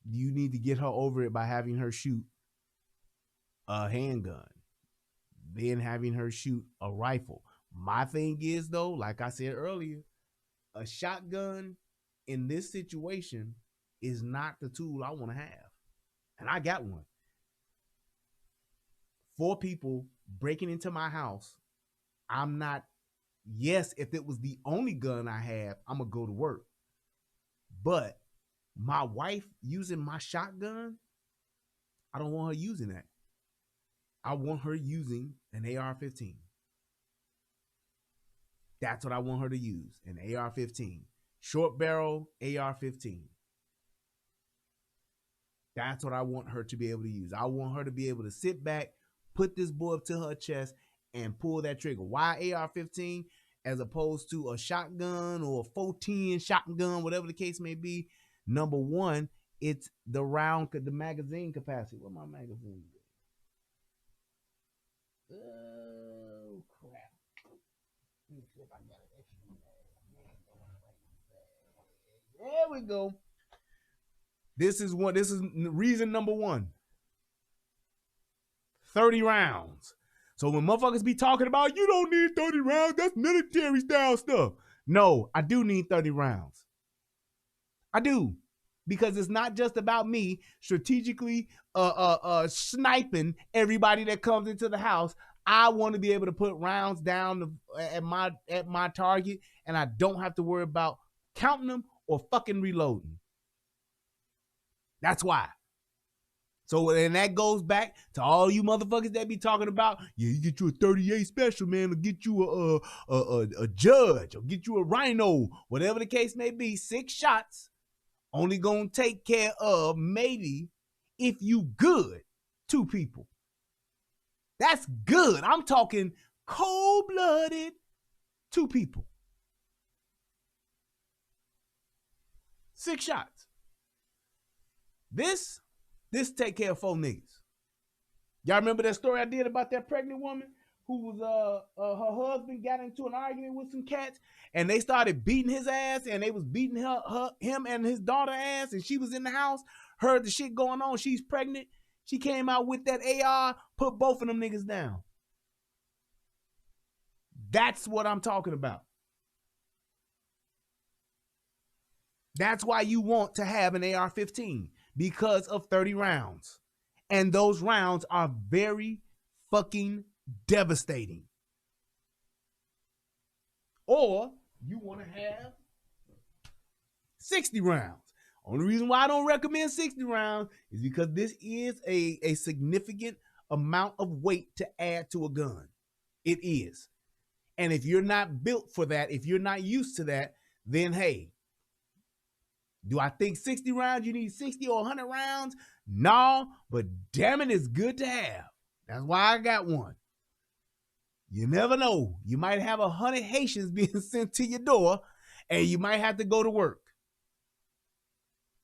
You need to get her over it by having her shoot a handgun, then having her shoot a rifle. My thing is, though, like I said earlier, a shotgun in this situation is not the tool I want to have. And I got one. 4 people breaking into my house. I'm not, yes, if it was the only gun I have, I'm going to go to work. But my wife using my shotgun, I don't want her using that. I want her using an AR-15. That's what I want her to use, an AR-15. Short barrel AR-15. That's what I want her to be able to use. I want her to be able to sit back, put this boy up to her chest, and pull that trigger. Why AR-15 as opposed to a shotgun or a 410 shotgun, whatever the case may be? Number one, it's the magazine capacity. Where my magazine? Oh, crap. Let me see if I got it. There we go. This is reason number one. 30 rounds. So when motherfuckers be talking about, you don't need 30 rounds, that's military style stuff. No, I do need 30 rounds. I do. Because it's not just about me strategically sniping everybody that comes into the house. I want to be able to put rounds down at my target, and I don't have to worry about counting them or fucking reloading. That's why. So, and that goes back to all you motherfuckers that be talking about, yeah, you get you a 38 special, man, or get you a judge, or get you a rhino, whatever the case may be. 6 shots only gonna take care of maybe, if you good, 2 people. That's good. I'm talking cold-blooded 2 people. 6 shots. This take care of 4 niggas. Y'all remember that story I did about that pregnant woman who was her husband got into an argument with some cats and they started beating his ass and they was beating him and his daughter ass, and she was in the house, heard the shit going on, she's pregnant. She came out with that AR, put both of them niggas down. That's what I'm talking about. That's why you want to have an AR-15, because of 30 rounds. And those rounds are very fucking devastating. Or you want to have 60 rounds. Only reason why I don't recommend 60 rounds is because this is a significant amount of weight to add to a gun. It is. And if you're not built for that, if you're not used to that, then hey, do I think 60 rounds, you need 60 or 100 rounds? No, but damn it, it's good to have. That's why I got one. You never know. You might have 100 Haitians being sent to your door and you might have to go to work.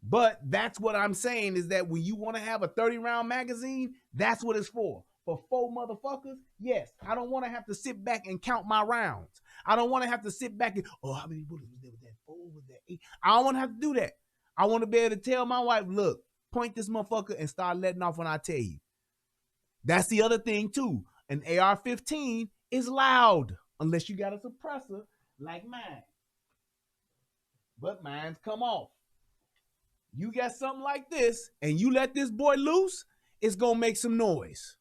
But that's what I'm saying, is that when you want to have a 30-round magazine, that's what it's for. For 4 motherfuckers, yes. I don't want to have to sit back and count my rounds. I don't want to have to sit back and, oh, how many bullets was there with that 4, with that 8? I don't want to have to do that. I want to be able to tell my wife, look, point this motherfucker and start letting off when I tell you. That's the other thing, too. An AR-15 is loud, unless you got a suppressor like mine. But mine's come off. You got something like this, and you let this boy loose, it's going to make some noise.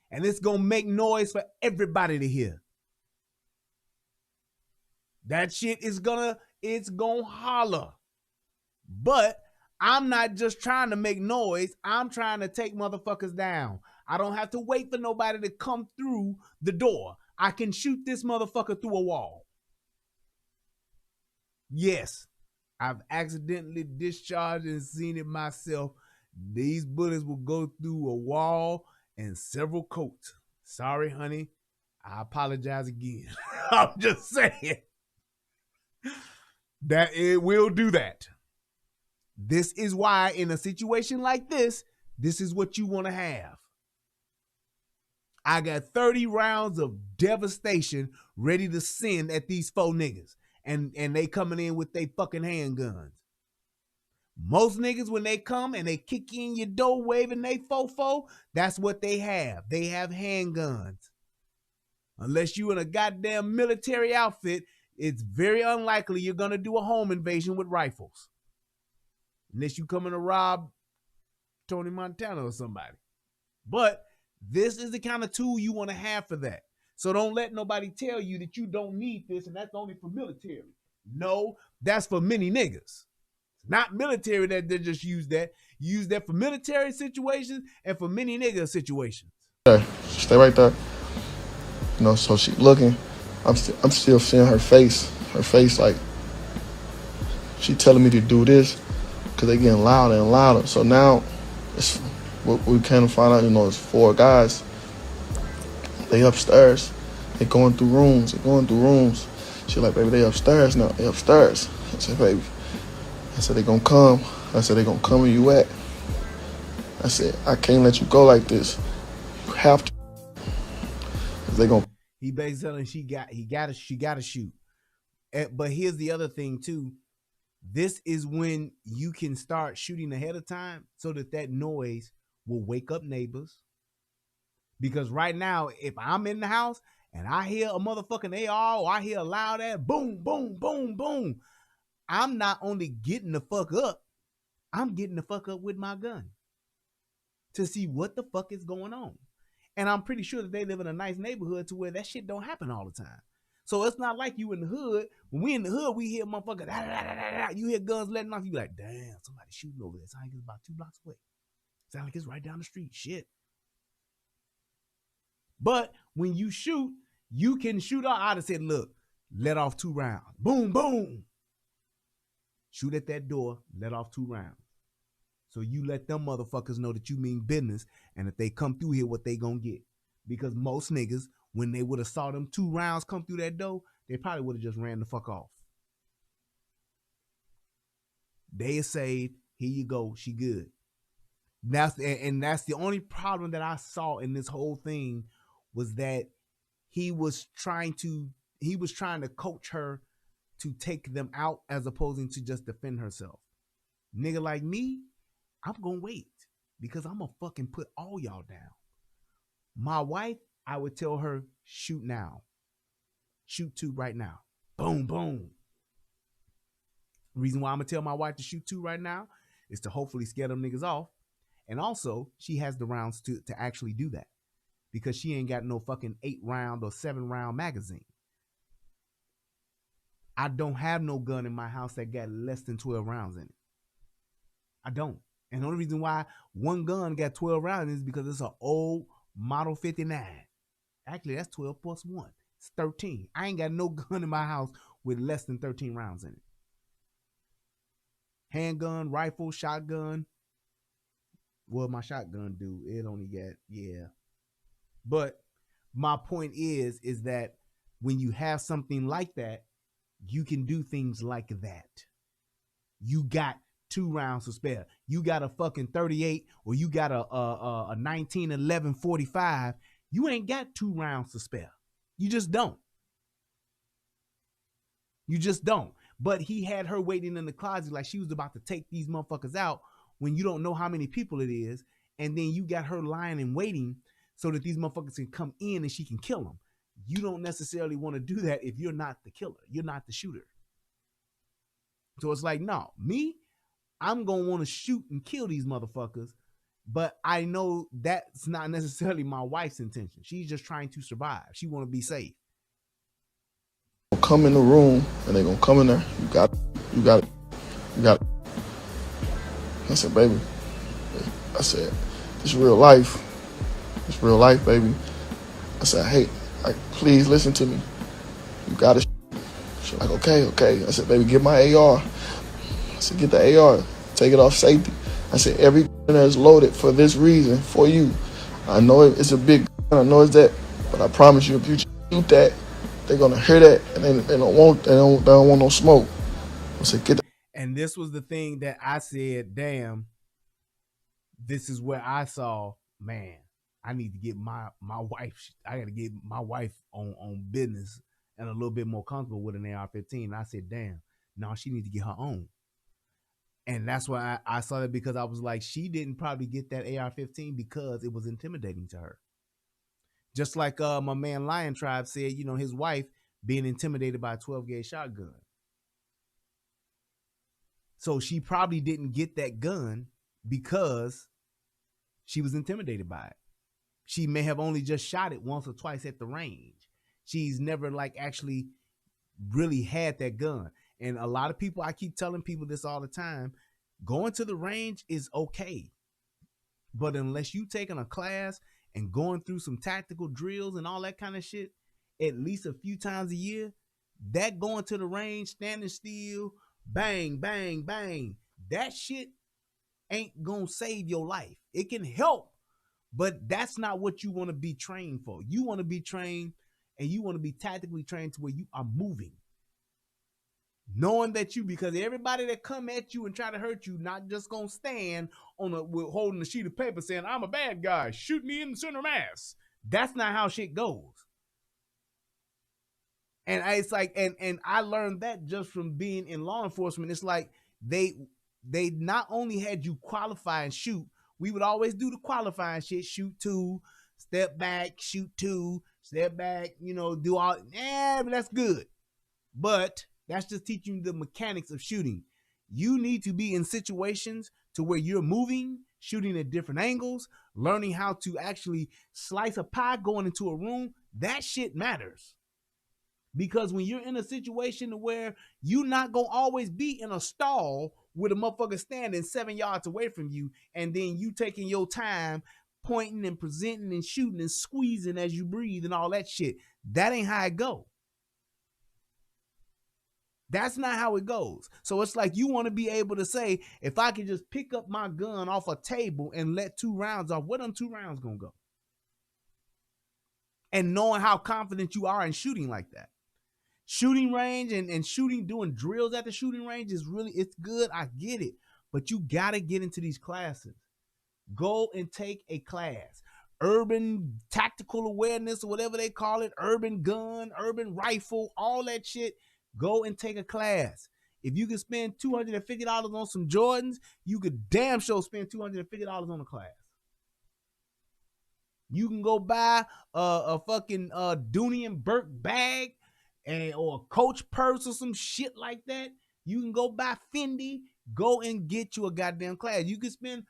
And it's going to make noise for everybody to hear. That shit it's going to holler. But I'm not just trying to make noise. I'm trying to take motherfuckers down. I don't have to wait for nobody to come through the door. I can shoot this motherfucker through a wall. Yes, I've accidentally discharged and seen it myself. These bullets will go through a wall and several coats. Sorry, honey. I apologize again. I'm just saying. That it will do that. This is why in a situation like this is what you want to have. I got 30 rounds of devastation ready to send at these 4 niggas. And they coming in with they fucking handguns. Most niggas, when they come and they kick in your door waving they fofo, that's what they have. They have handguns. Unless you in a goddamn military outfit, it's very unlikely you're going to do a home invasion with rifles. Unless you coming to rob Tony Montana or somebody. But this is the kind of tool you want to have for that. So don't let nobody tell you that you don't need this and that's only for military. No, that's for many niggas. Not military that they just use that. You use that for military situations and for many nigga situations. Okay, stay right there. You know, so she looking. I'm still seeing her face. Her face like she telling me to do this because they getting louder and louder. So now it's what we kind of find out. You know, it's 4 guys. They upstairs. They going through rooms. She like, baby, they upstairs now. They upstairs. I said, baby. I said, they gonna come. I said, they gonna come where you at. I said, I can't let you go like this. You have to. They gonna. He basically telling she gotta shoot. But here's the other thing too. This is when you can start shooting ahead of time so that noise will wake up neighbors. Because right now, if I'm in the house and I hear a motherfucking AR or I hear a loud ass boom, boom, boom, boom, I'm not only getting the fuck up, I'm getting the fuck up with my gun to see what the fuck is going on. And I'm pretty sure that they live in a nice neighborhood to where that shit don't happen all the time. So it's not like you in the hood. When we in the hood, we hear motherfuckers, da, da, da, da, da. You hear guns letting off. You be like, damn, somebody shooting over there. Sound like it's about 2 blocks away. Sound like it's right down the street. Shit. But when you shoot, you can shoot out. I'd have said, look, let off 2 rounds. Boom, boom. Shoot at that door, let off 2 rounds. So you let them motherfuckers know that you mean business, and if they come through here, what they gonna get. Because most niggas, when they would have saw them 2 rounds come through that door, they probably would have just ran the fuck off. They is saved. Here you go. She good. That's the only problem that I saw in this whole thing was that he was trying to coach her to take them out as opposed to just defend herself. Nigga like me, I'm gonna wait because I'm gonna fucking put all y'all down. My wife, I would tell her, shoot now. Shoot 2 right now. Boom, boom. Reason why I'm gonna tell my wife to shoot 2 right now is to hopefully scare them niggas off. And also, she has the rounds to actually do that because she ain't got no fucking 8-round or 7-round magazine. I don't have no gun in my house that got less than 12 rounds in it. I don't. And the only reason why one gun got 12 rounds is because it's an old Model 59. Actually, that's 12 plus 1. It's 13. I ain't got no gun in my house with less than 13 rounds in it. Handgun, rifle, shotgun. Well, my shotgun do. It only got, yeah. But my point is that when you have something like that, you can do things like that. You got 2 rounds to spare. You got a fucking 38 or you got a 1911 45. You ain't got 2 rounds to spare. You just don't. You just don't. But he had her waiting in the closet like she was about to take these motherfuckers out when you don't know how many people it is. And then you got her lying and waiting so that these motherfuckers can come in and she can kill them. You don't necessarily want to do that if you're not the killer. You're not the shooter. So it's like, no, me, I'm going to want to shoot and kill these motherfuckers. But I know that's not necessarily my wife's intention. She's just trying to survive. She want to be safe. Come in the room and they're going to come in there. You got it. I said, baby. I said, it's real life. It's real life, baby. I said, hey, please listen to me. You got to. She's like, okay. I said, baby, get my AR. I said, get the AR. Take it off safety. I said, every gun is loaded for this reason, for you. I know it's a big gun. I know it's that. But I promise you, if you shoot that, they're going to hear that and they don't want no smoke. I said, get And this was the thing that I said, damn, this is where I saw, man, I need to get my wife, I got to get my wife on business and a little bit more comfortable with an AR-15. And I said, damn, no, she needs to get her own. And that's why I saw that, because I was like, she didn't probably get that AR-15 because it was intimidating to her. Just like my man Lion Tribe said, you know, his wife being intimidated by a 12-gauge shotgun. So she probably didn't get that gun because she was intimidated by it. She may have only just shot it once or twice at the range. She's never like actually really had that gun. And a lot of people, I keep telling people this all the time, going to the range is okay. But unless you taking a class and going through some tactical drills and all that kind of shit, at least a few times a year, that going to the range, standing still, bang, bang, bang, that shit ain't gonna save your life. It can help, but that's not what you want to be trained for. You want to be trained, and you want to be tactically trained to where you are moving. Knowing that you, because everybody that come at you and try to hurt you, not just gonna stand on holding a sheet of paper saying, I'm a bad guy, shoot me in the center mass. That's not how shit goes. And it's like, and I learned that just from being in law enforcement. It's like they not only had you qualify and shoot, we would always do the qualifying shit, shoot two, step back, shoot two, step back, you know, do all, but that's good. But that's just teaching you the mechanics of shooting. You need to be in situations to where you're moving, shooting at different angles, learning how to actually slice a pie going into a room. That shit matters. Because when you're in a situation where you're not going to always be in a stall with a motherfucker standing 7 yards away from you, and then you taking your time pointing and presenting and shooting and squeezing as you breathe and all that shit. That ain't how it go. That's not how it goes. So it's like you want to be able to say, if I can just pick up my gun off a table and let 2 rounds off, where them 2 rounds going to go? And knowing how confident you are in shooting like that. Shooting range and shooting, doing drills at the shooting range is really, it's good. I get it. But you got to get into these classes. Go and take a class. Urban tactical awareness or whatever they call it. Urban gun, urban rifle, all that shit. Go and take a class. If you can spend $250 on some Jordans, you could damn sure spend $250 on a class. You can go buy a fucking Dooney and Burke bag or a Coach purse or some shit like that. You can go buy Fendi. Go and get you a goddamn class. You can spend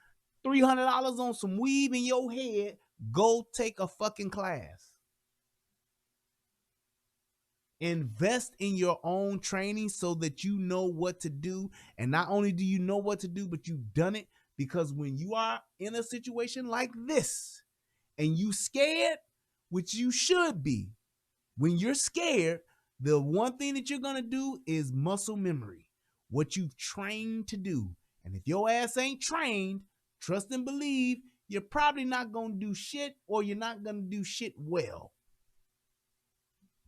$300 on some weave in your head. Go take a fucking class. Invest in your own training so that you know what to do. And not only do you know what to do, but you've done it. Because when you are in a situation like this and you scared, which you should be, when you're scared, the one thing that you're going to do is muscle memory. What you've trained to do. And if your ass ain't trained, trust and believe, you're probably not going to do shit, or you're not going to do shit well.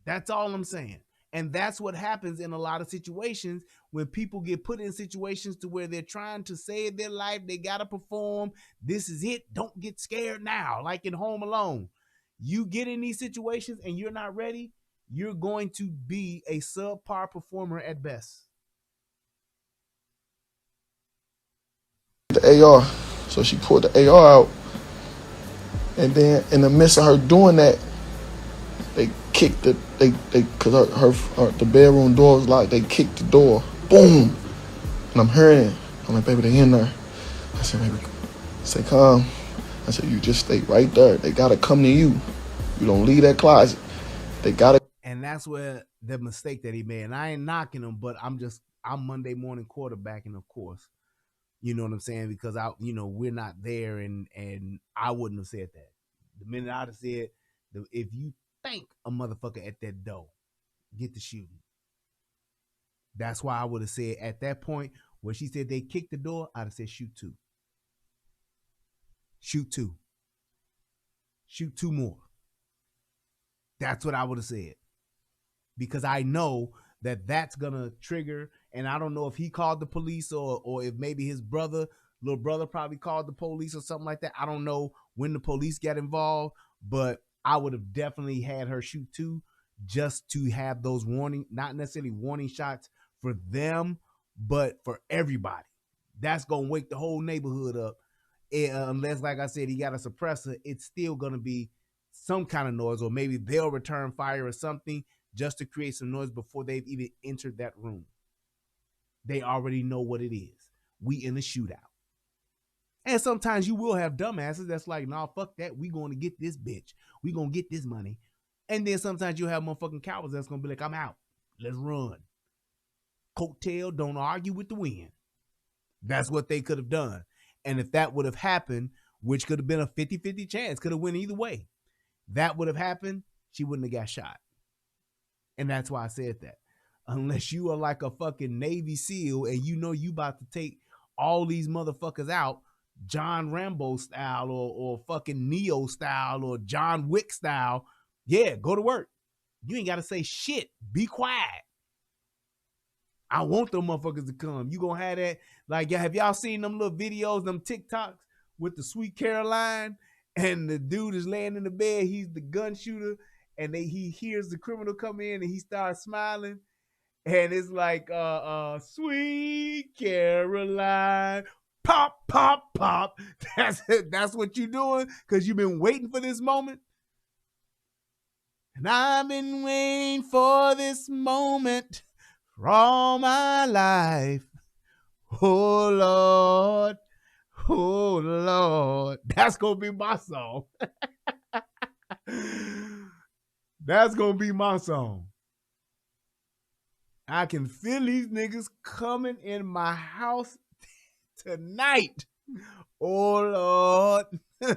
That's all I'm saying. And that's what happens in a lot of situations when people get put in situations to where they're trying to save their life. They got to perform. This is it. Don't get scared now. Like in Home Alone. You get in these situations and you're not ready, you're going to be a subpar performer at best. the AR. So she pulled the AR out. And then in the midst of her doing that, they kicked the, cause the bedroom door was locked. They kicked the door. Boom. And I'm hearing it. I'm like, baby, they in there. I said, baby, stay calm. I said, you just stay right there. They gotta come to you. You don't leave that closet. They gotta. And that's where the mistake that he made. And I ain't knocking him, but I'm Monday morning quarterbacking, of course. You know what I'm saying? Because we're not there, and I wouldn't have said that. The minute I'd have said, if you think a motherfucker at that door, get to shooting. That's why I would have said at that point where she said they kicked the door, I'd have said shoot 2. Shoot 2. Shoot 2 more. That's what I would have said. Because I know that that's going to trigger And I don't know if he called the police or if maybe his little brother probably called the police or something like that. I don't know when the police got involved, but I would have definitely had her shoot too, just to have those not necessarily warning shots for them, but for everybody. That's going to wake the whole neighborhood up. Unless, like I said, he got a suppressor, it's still going to be some kind of noise, or maybe they'll return fire or something just to create some noise before they've even entered that room. They already know what it is. We in a shootout. And sometimes you will have dumbasses that's like, nah, fuck that. We going to get this bitch. We going to get this money. And then sometimes you'll have motherfucking cowards that's going to be like, I'm out. Let's run. Coattail, don't argue with the wind. That's what they could have done. And if that would have happened, which could have been a 50-50 chance, could have went either way. That would have happened, she wouldn't have got shot. And that's why I said that. Unless you are like a fucking Navy SEAL and you know you about to take all these motherfuckers out, John Rambo style or fucking Neo style or John Wick style, yeah, go to work. You ain't got to say shit. Be quiet. I want them motherfuckers to come. You gonna have that? Like, have y'all seen them little videos, them TikToks with the Sweet Caroline and the dude is laying in the bed, he's the gun shooter, and he hears the criminal come in and he starts smiling. And it's like, Sweet Caroline, pop, pop, pop. That's it. That's what you're doing because you've been waiting for this moment. And I've been waiting for this moment for all my life. Oh, Lord. Oh, Lord. That's going to be my song. That's going to be my song. I can feel these niggas coming in my house tonight. Oh, Lord.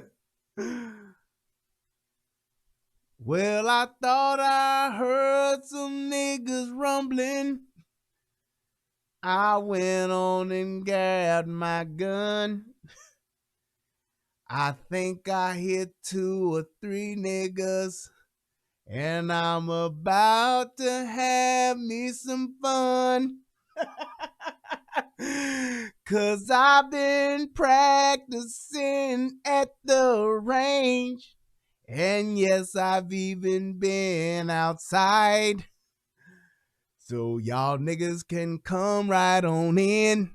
Well, I thought I heard some niggas rumbling. I went on and grabbed my gun. I think I hit 2 or 3 niggas. And I'm about to have me some fun. 'Cause I've been practicing at the range. And yes, I've even been outside. So y'all niggas can come right on in.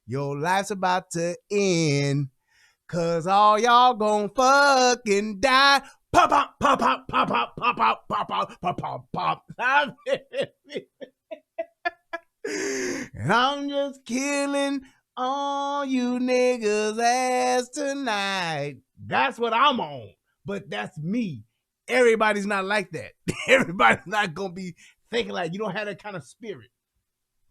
Your life's about to end. 'Cause all y'all gon' fucking die. Pop, pop, pop, pop, pop, pop, pop, pop, pop, pop, pop, pop, pop. And I'm just killing all you niggas ass tonight. That's what I'm on. But that's me. Everybody's not like that. Everybody's not going to be thinking like you don't have that kind of spirit.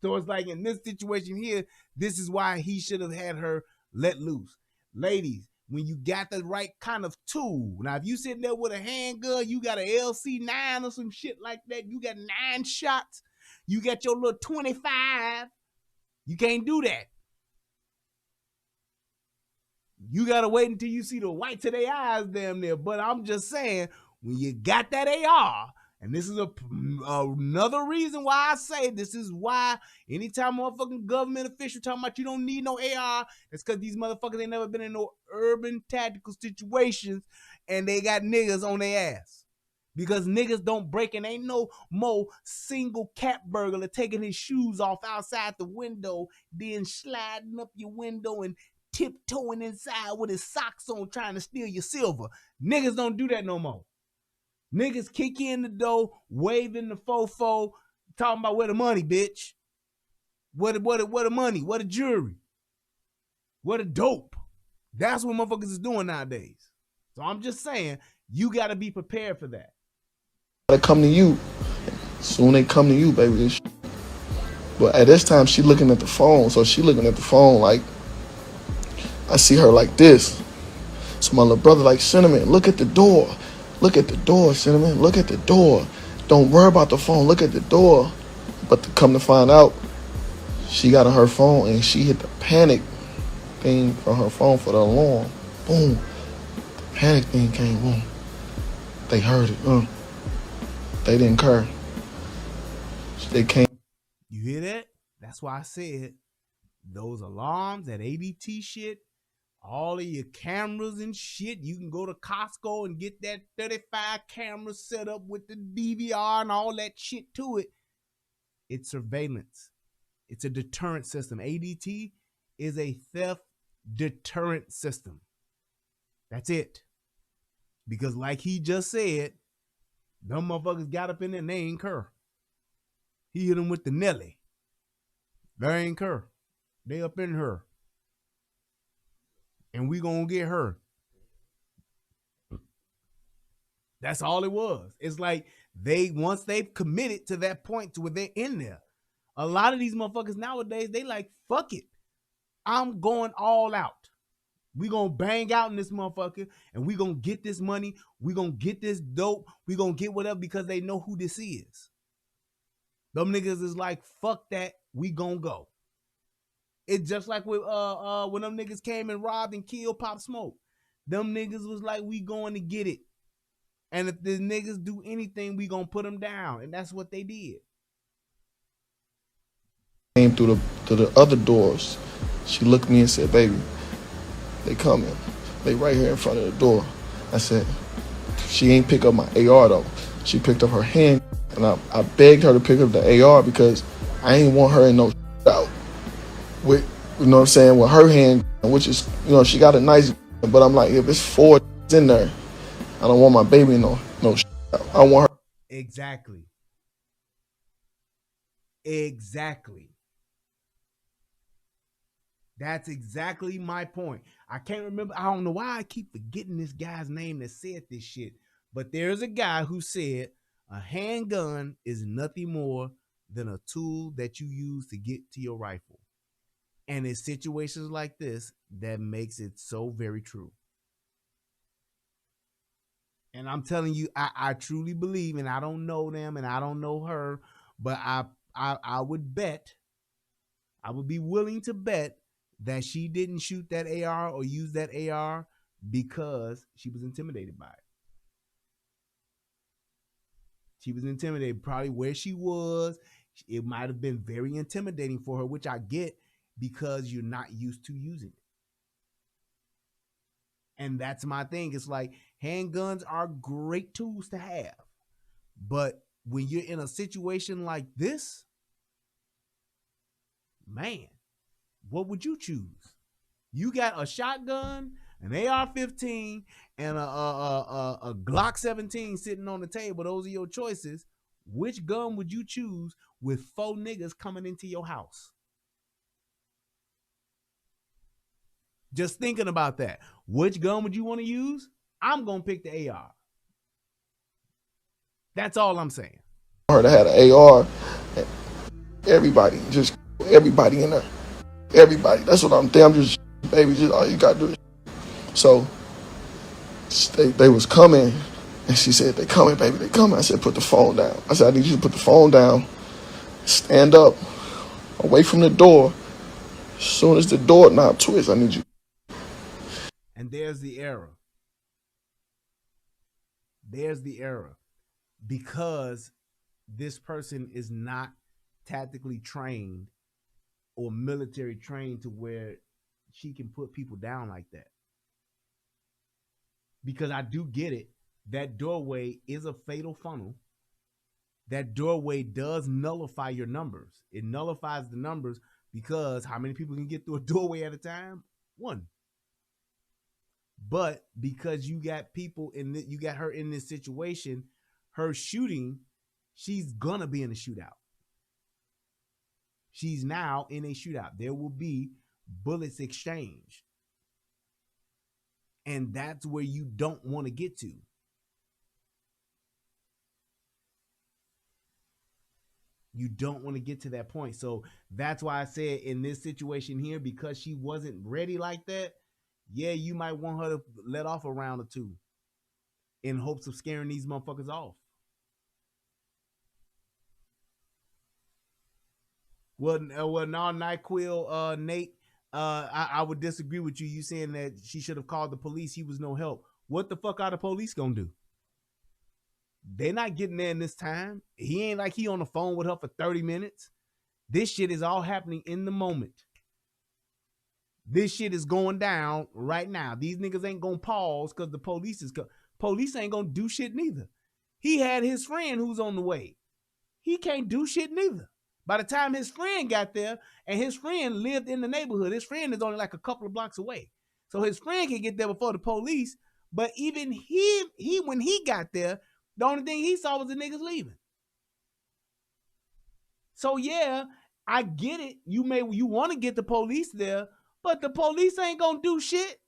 So it's like in this situation here, this is why he should have had her let loose. Ladies, when you got the right kind of tool. Now, if you sitting there with a handgun, you got an LC9 or some shit like that, you got 9 shots, you got your little 25, you can't do that. You got to wait until you see the whites of their eyes damn near. But I'm just saying, when you got that AR, and this is another reason why I say this is why anytime motherfucking government official talking about you don't need no AR, it's because these motherfuckers ain't never been in no urban tactical situations and they got niggas on their ass. Because niggas don't break and ain't no more single cat burglar taking his shoes off outside the window, then sliding up your window and tiptoeing inside with his socks on trying to steal your silver. Niggas don't do that no more. Niggas kick you in the door, waving the fofo, talking about where the money, bitch. Where the money? Where the jewelry? Where the dope? That's what motherfuckers is doing nowadays. So I'm just saying, you got to be prepared for that. They come to you. Soon they come to you, baby. But at this time, she looking at the phone. So she looking at the phone like, I see her like this. So my little brother like, Cinnamon, look at the door. Look at the door, Cinnamon. Look at the door. Don't worry about the phone. Look at the door. But to come to find out, she got on her phone and she hit the panic thing on her phone for the alarm. Boom. The panic thing came. Boom. They heard it. They didn't care. They came. You hear that? That's why I said those alarms, that ADT shit, all of your cameras and shit. You can go to Costco and get that 35 camera set up with the DVR and all that shit to it. It's surveillance. It's a deterrent system. ADT is a theft deterrent system. That's it. Because like he just said, them motherfuckers got up in there and they ain't cur. He hit them with the Nelly. They ain't cur. They up in her. And we gonna get her. That's all it was. It's like once they've committed to that point to where they're in there. A lot of these motherfuckers nowadays, they like, fuck it. I'm going all out. We gonna bang out in this motherfucker and we gonna get this money. We gonna get this dope. We gonna get whatever because they know who this is. Them niggas is like, fuck that. We gonna go. It's just like with when them niggas came and robbed and killed Pop Smoke. Them niggas was like, we going to get it. And if the niggas do anything, we gonna put them down. And that's what they did. Came through the other doors. She looked at me and said, baby, they coming. They right here in front of the door. I said, she ain't pick up my AR though. She picked up her hand, and I begged her to pick up the AR because I ain't want her in no out with, you know what I'm saying, with her hand, which is, you know, she got a nice, but I'm like, if it's 4 in there, I don't want my baby no out. I want her. Exactly. That's exactly my point. I can't remember. I don't know why I keep forgetting this guy's name that said this shit. But there's a guy who said a handgun is nothing more than a tool that you use to get to your rifle. And in situations like this, that makes it so very true. And I'm telling you, I truly believe, and I don't know them and I don't know her, but I would bet, I would be willing to bet that she didn't shoot that AR or use that AR because she was intimidated by it. She was intimidated, probably where she was. It might have been very intimidating for her, which I get because you're not used to using it. And that's my thing. It's like handguns are great tools to have. But when you're in a situation like this, man, what would you choose? You got a shotgun, an AR-15, and a Glock 17 sitting on the table. Those are your choices. Which gun would you choose with 4 niggas coming into your house? Just thinking about that. Which gun would you want to use? I'm going to pick the AR. That's all I'm saying. Her to have an AR. Everybody, just everybody in there. Everybody. That's what I'm thinking. I'm just, baby, just all you got to do is. So they was coming, and she said, they coming, baby, they coming. I said, put the phone down. I said, I need you to put the phone down, stand up, away from the door. As soon as the doorknob twists, I need you. And there's the error. There's the error. Because this person is not tactically trained or military trained to where she can put people down like that. Because I do get it. That doorway is a fatal funnel. That doorway does nullify your numbers. It nullifies the numbers because how many people can get through a doorway at a time? 1. But because you got people in you got her in this situation, her shooting, she's gonna be in a shootout. She's now in a shootout. There will be bullets exchanged. And that's where you don't want to get to. You don't want to get to that point. So that's why I said in this situation here, because she wasn't ready like that, yeah, you might want her to let off a round or 2 in hopes of scaring these motherfuckers off. Well, no, NyQuil, Nate, I would disagree with you. You saying that she should have called the police. He was no help. What the fuck are the police gonna do? They're not getting there in this time. He ain't like he on the phone with her for 30 minutes. This shit is all happening in the moment. This shit is going down right now. These niggas ain't gonna pause because the police ain't gonna do shit neither. He had his friend who's on the way. He can't do shit neither. By the time his friend got there, and his friend lived in the neighborhood, his friend is only like a couple of blocks away. So his friend can get there before the police. But even he when he got there, the only thing he saw was the niggas leaving. So yeah, I get it. You want to get the police there, but the police ain't gonna do shit.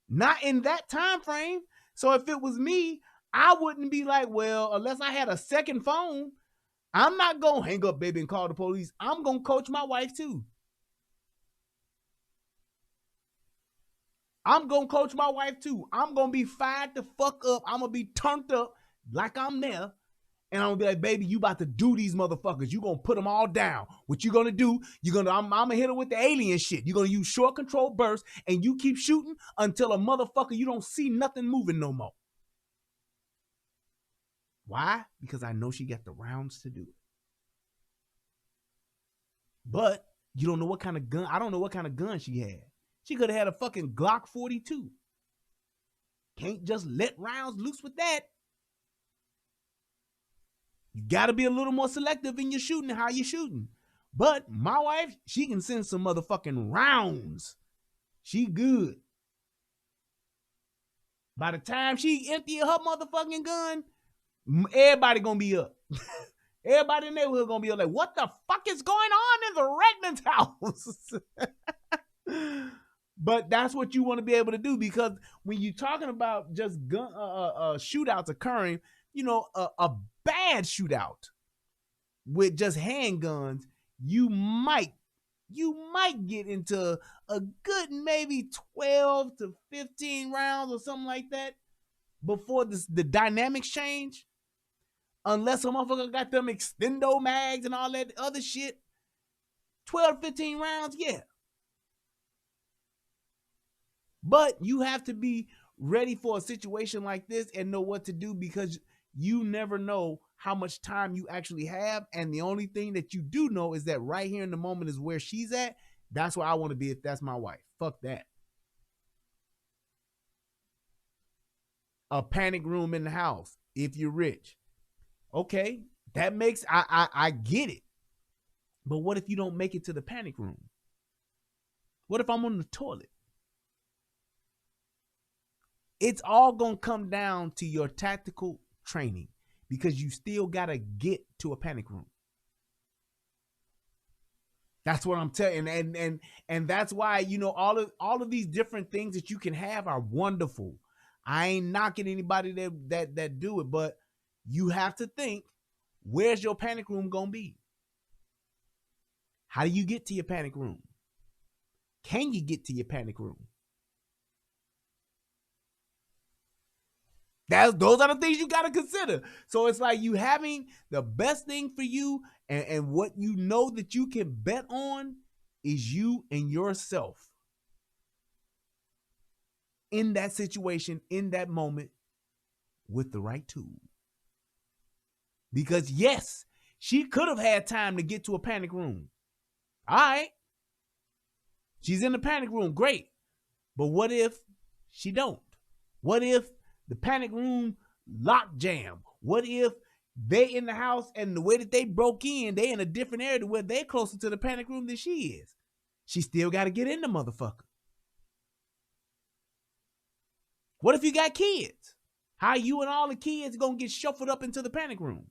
Not in that time frame. So if it was me, I wouldn't be like, well, unless I had a second phone, I'm not gonna hang up, baby, and call the police. I'm gonna coach my wife too. I'm gonna coach my wife too. I'm gonna be fired the fuck up. I'm gonna be turned up like I'm there. And I'm gonna be like, baby, you about to do these motherfuckers. You gonna put them all down. What you gonna do? I'm gonna hit her with the alien shit. You're gonna use short control bursts and you keep shooting until a motherfucker, you don't see nothing moving no more. Why? Because I know she got the rounds to do it. But you don't know what kind of gun. I don't know what kind of gun she had. She could have had a fucking Glock 42. Can't just let rounds loose with that. You got to be a little more selective in your shooting, how you're shooting. But my wife, she can send some motherfucking rounds. She good. By the time she empty her motherfucking gun, everybody gonna be up. Everybody in the neighborhood gonna be like, what the fuck is going on in the Redmond's house? But that's what you want to be able to do, because when you're talking about just gun shootouts occurring, you know, a bad shootout with just handguns, you might get into a good maybe 12 to 15 rounds or something like that before the dynamics change. Unless a motherfucker got them extendo mags and all that other shit. 12 to 15 rounds, yeah. But you have to be ready for a situation like this and know what to do, because you never know how much time you actually have. And the only thing that you do know is that right here in the moment is where she's at. That's where I want to be if that's my wife. Fuck that. A panic room in the house if you're rich. Okay, that makes, I get it. But what if you don't make it to the panic room? What if I'm on the toilet? It's all going to come down to your tactical training, because you still got to get to a panic room. That's what I'm telling you. And that's why, you know, all of these different things that you can have are wonderful. I ain't knocking anybody that do it, but you have to think, where's your panic room going to be? How do you get to your panic room? Can you get to your panic room? Those are the things you got to consider. So it's like you having the best thing for you, and what you know that you can bet on is you and yourself in that situation, in that moment, with the right tool. Because yes, she could have had time to get to a panic room. All right. She's in the panic room. Great. But what if she don't? What if the panic room lock jam? What if they in the house and the way that they broke in, they in a different area where they're closer to the panic room than she is? She still got to get in the motherfucker. What if you got kids? How you and all the kids gonna get shuffled up into the panic room?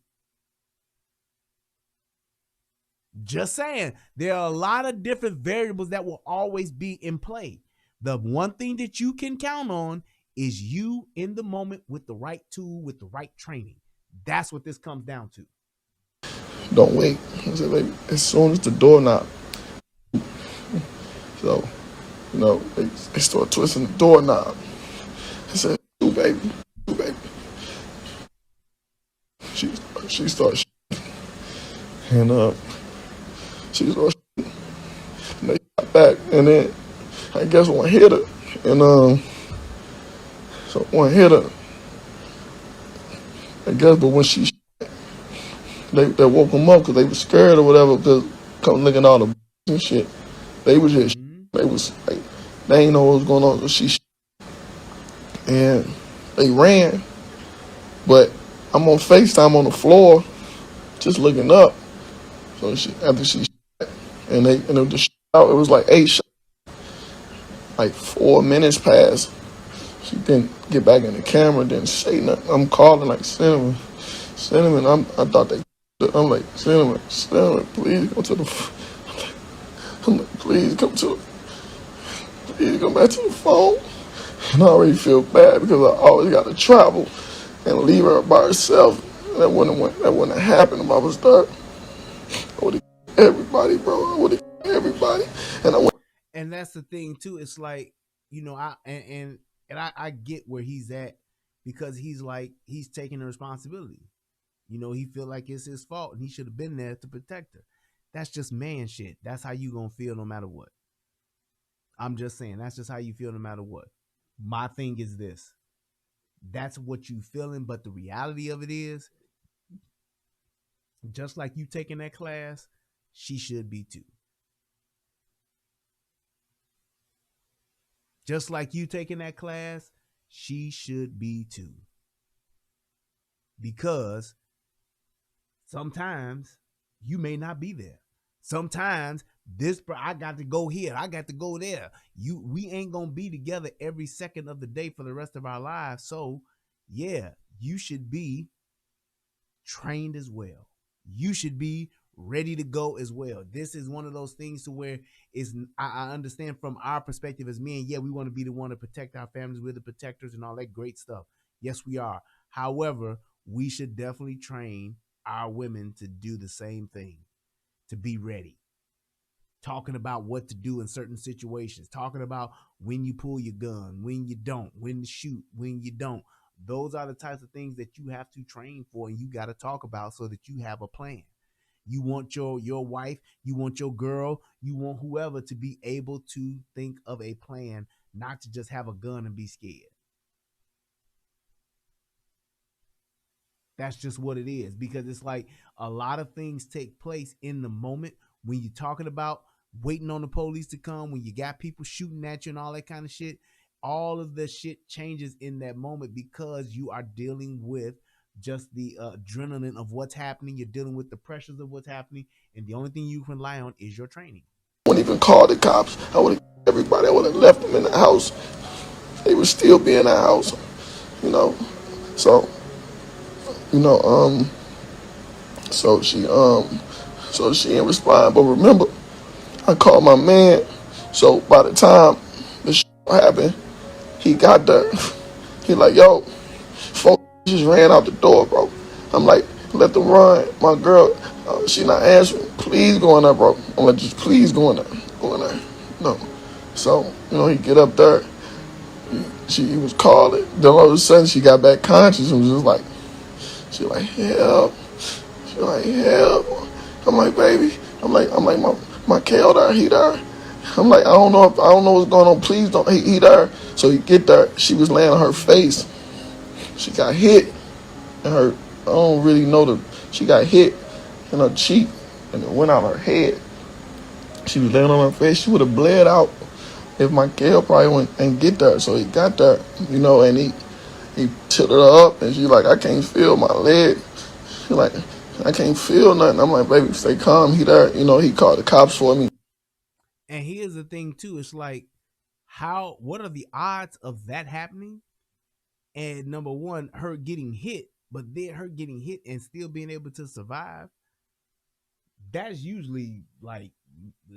Just saying, there are a lot of different variables that will always be in play. The one thing that you can count on is you in the moment with the right tool, with the right training. That's what this comes down to. Don't wait. I said, baby, as soon as the door knock. So, you know, they start twisting the doorknob. I said, "Ooh, baby, ooh, baby." She starts and she starts shooting. And they got back, and then I guess one hit her, and so one hit her. I guess, but when she, they woke them up because they were scared or whatever, because come looking at all the and shit. They was just, they was like, they ain't know what was going on. So and they ran, but I'm on FaceTime on the floor, just looking up. So after she shot, and it was just out, it was like 8 shots. Like 4 minutes passed. She didn't get back in the camera, didn't say nothing. I'm calling like Cinnamon. I thought they. I'm like Cinnamon, please come to the. I'm like, please please come back to the phone. And I already feel bad because I always got to travel and leave her by herself. That wouldn't have happened if I was there. I would have everybody, bro. I would have everybody, and I went. And that's the thing too. It's like, you know, I get where he's at, because he's like, he's taking the responsibility. You know, he feel like it's his fault and he should have been there to protect her. That's just man shit. That's how you gonna feel no matter what. I'm just saying, that's just how you feel no matter what. My thing is this. That's what you feeling, but the reality of it is, just like you taking that class, she should be too. Just like you taking that class, she should be too. Because sometimes you may not be there. Sometimes I got to go here, I got to go there. We ain't gonna be together every second of the day for the rest of our lives. So yeah, you should be trained as well. You should be ready to go as well. This is one of those things to where I understand from our perspective as men, yeah, we want to be the one to protect our families. We're the protectors and all that great stuff. Yes, we are. However, we should definitely train our women to do the same thing, to be ready. Talking about what to do in certain situations, talking about when you pull your gun, when you don't, when to shoot, when you don't. Those are the types of things that you have to train for, and you got to talk about so that you have a plan. You want your wife, you want your girl, you want whoever to be able to think of a plan, not to just have a gun and be scared. That's just what it is, because it's like a lot of things take place in the moment when you're talking about waiting on the police to come, when you got people shooting at you and all that kind of shit. All of the shit changes in that moment because you are dealing with just the adrenaline of what's happening. You're dealing with the pressures of what's happening, and the only thing you can rely on is your training. I wouldn't even call the cops. I would have everybody. I would have left them in the house. They would still be in the house, you know. So, you know, so she didn't respond. But remember, I called my man. So by the time the shit happened, he got there. He like, yo, folks just ran out the door, bro. I'm like, let them run. My girl, she not answering. Please go in there, bro. I'm like, just please go in there. Go in there. No. So, you know, he get up there. He was calling. Then all of a sudden, she got back conscious and was just like, she like, help. She like, help. I'm like, baby. I'm like, my Kale there, he there. I'm like, I don't know what's going on. Please don't, he there. So he get there. She was laying on her face. She got hit. And I don't really know she got hit in her cheek and it went out her head. She was laying on her face. She would have bled out if my Kale probably went and get there. So he got there, you know, and he tilted her up and she like, I can't feel my leg. She like, I can't feel nothing. I'm like, baby, stay calm. He there, you know, he called the cops for me. And here's the thing too, it's like, what are the odds of that happening? And number one, her getting hit, but then her getting hit and still being able to survive. That's usually like,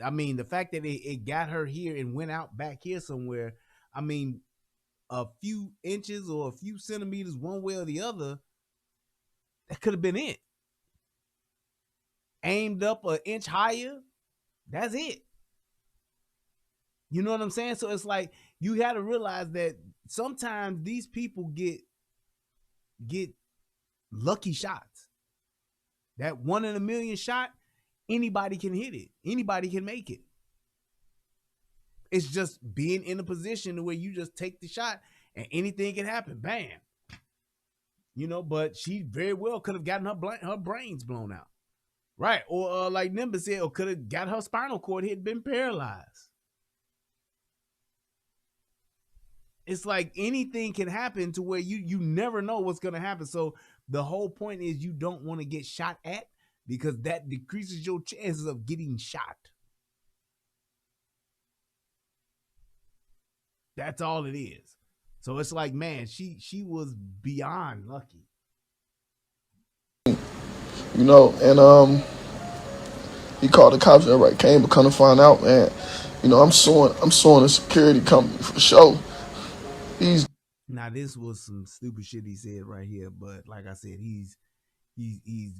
I mean, the fact that it got her here and went out back here somewhere, I mean, a few inches or a few centimeters one way or the other, that could have been it. Aimed up an inch higher, that's it. You know what I'm saying? So it's like, you got to realize that sometimes these people get lucky shots. That 1 in a million shot, anybody can hit it. Anybody can make it. It's just being in a position where you just take the shot and anything can happen. Bam. You know, but she very well could have gotten her brains blown out. Right. Or like Nimba said, or could have got her spinal cord hit, been paralyzed. It's like anything can happen to where you never know what's going to happen. So the whole point is you don't want to get shot at, because that decreases your chances of getting shot. That's all it is. So it's like, man, she was beyond lucky. You know, and he called the cops. Everybody came, but come to find out, man, you know, I'm suing a security company for sure. Now this was some stupid shit he said right here, but like I said, he's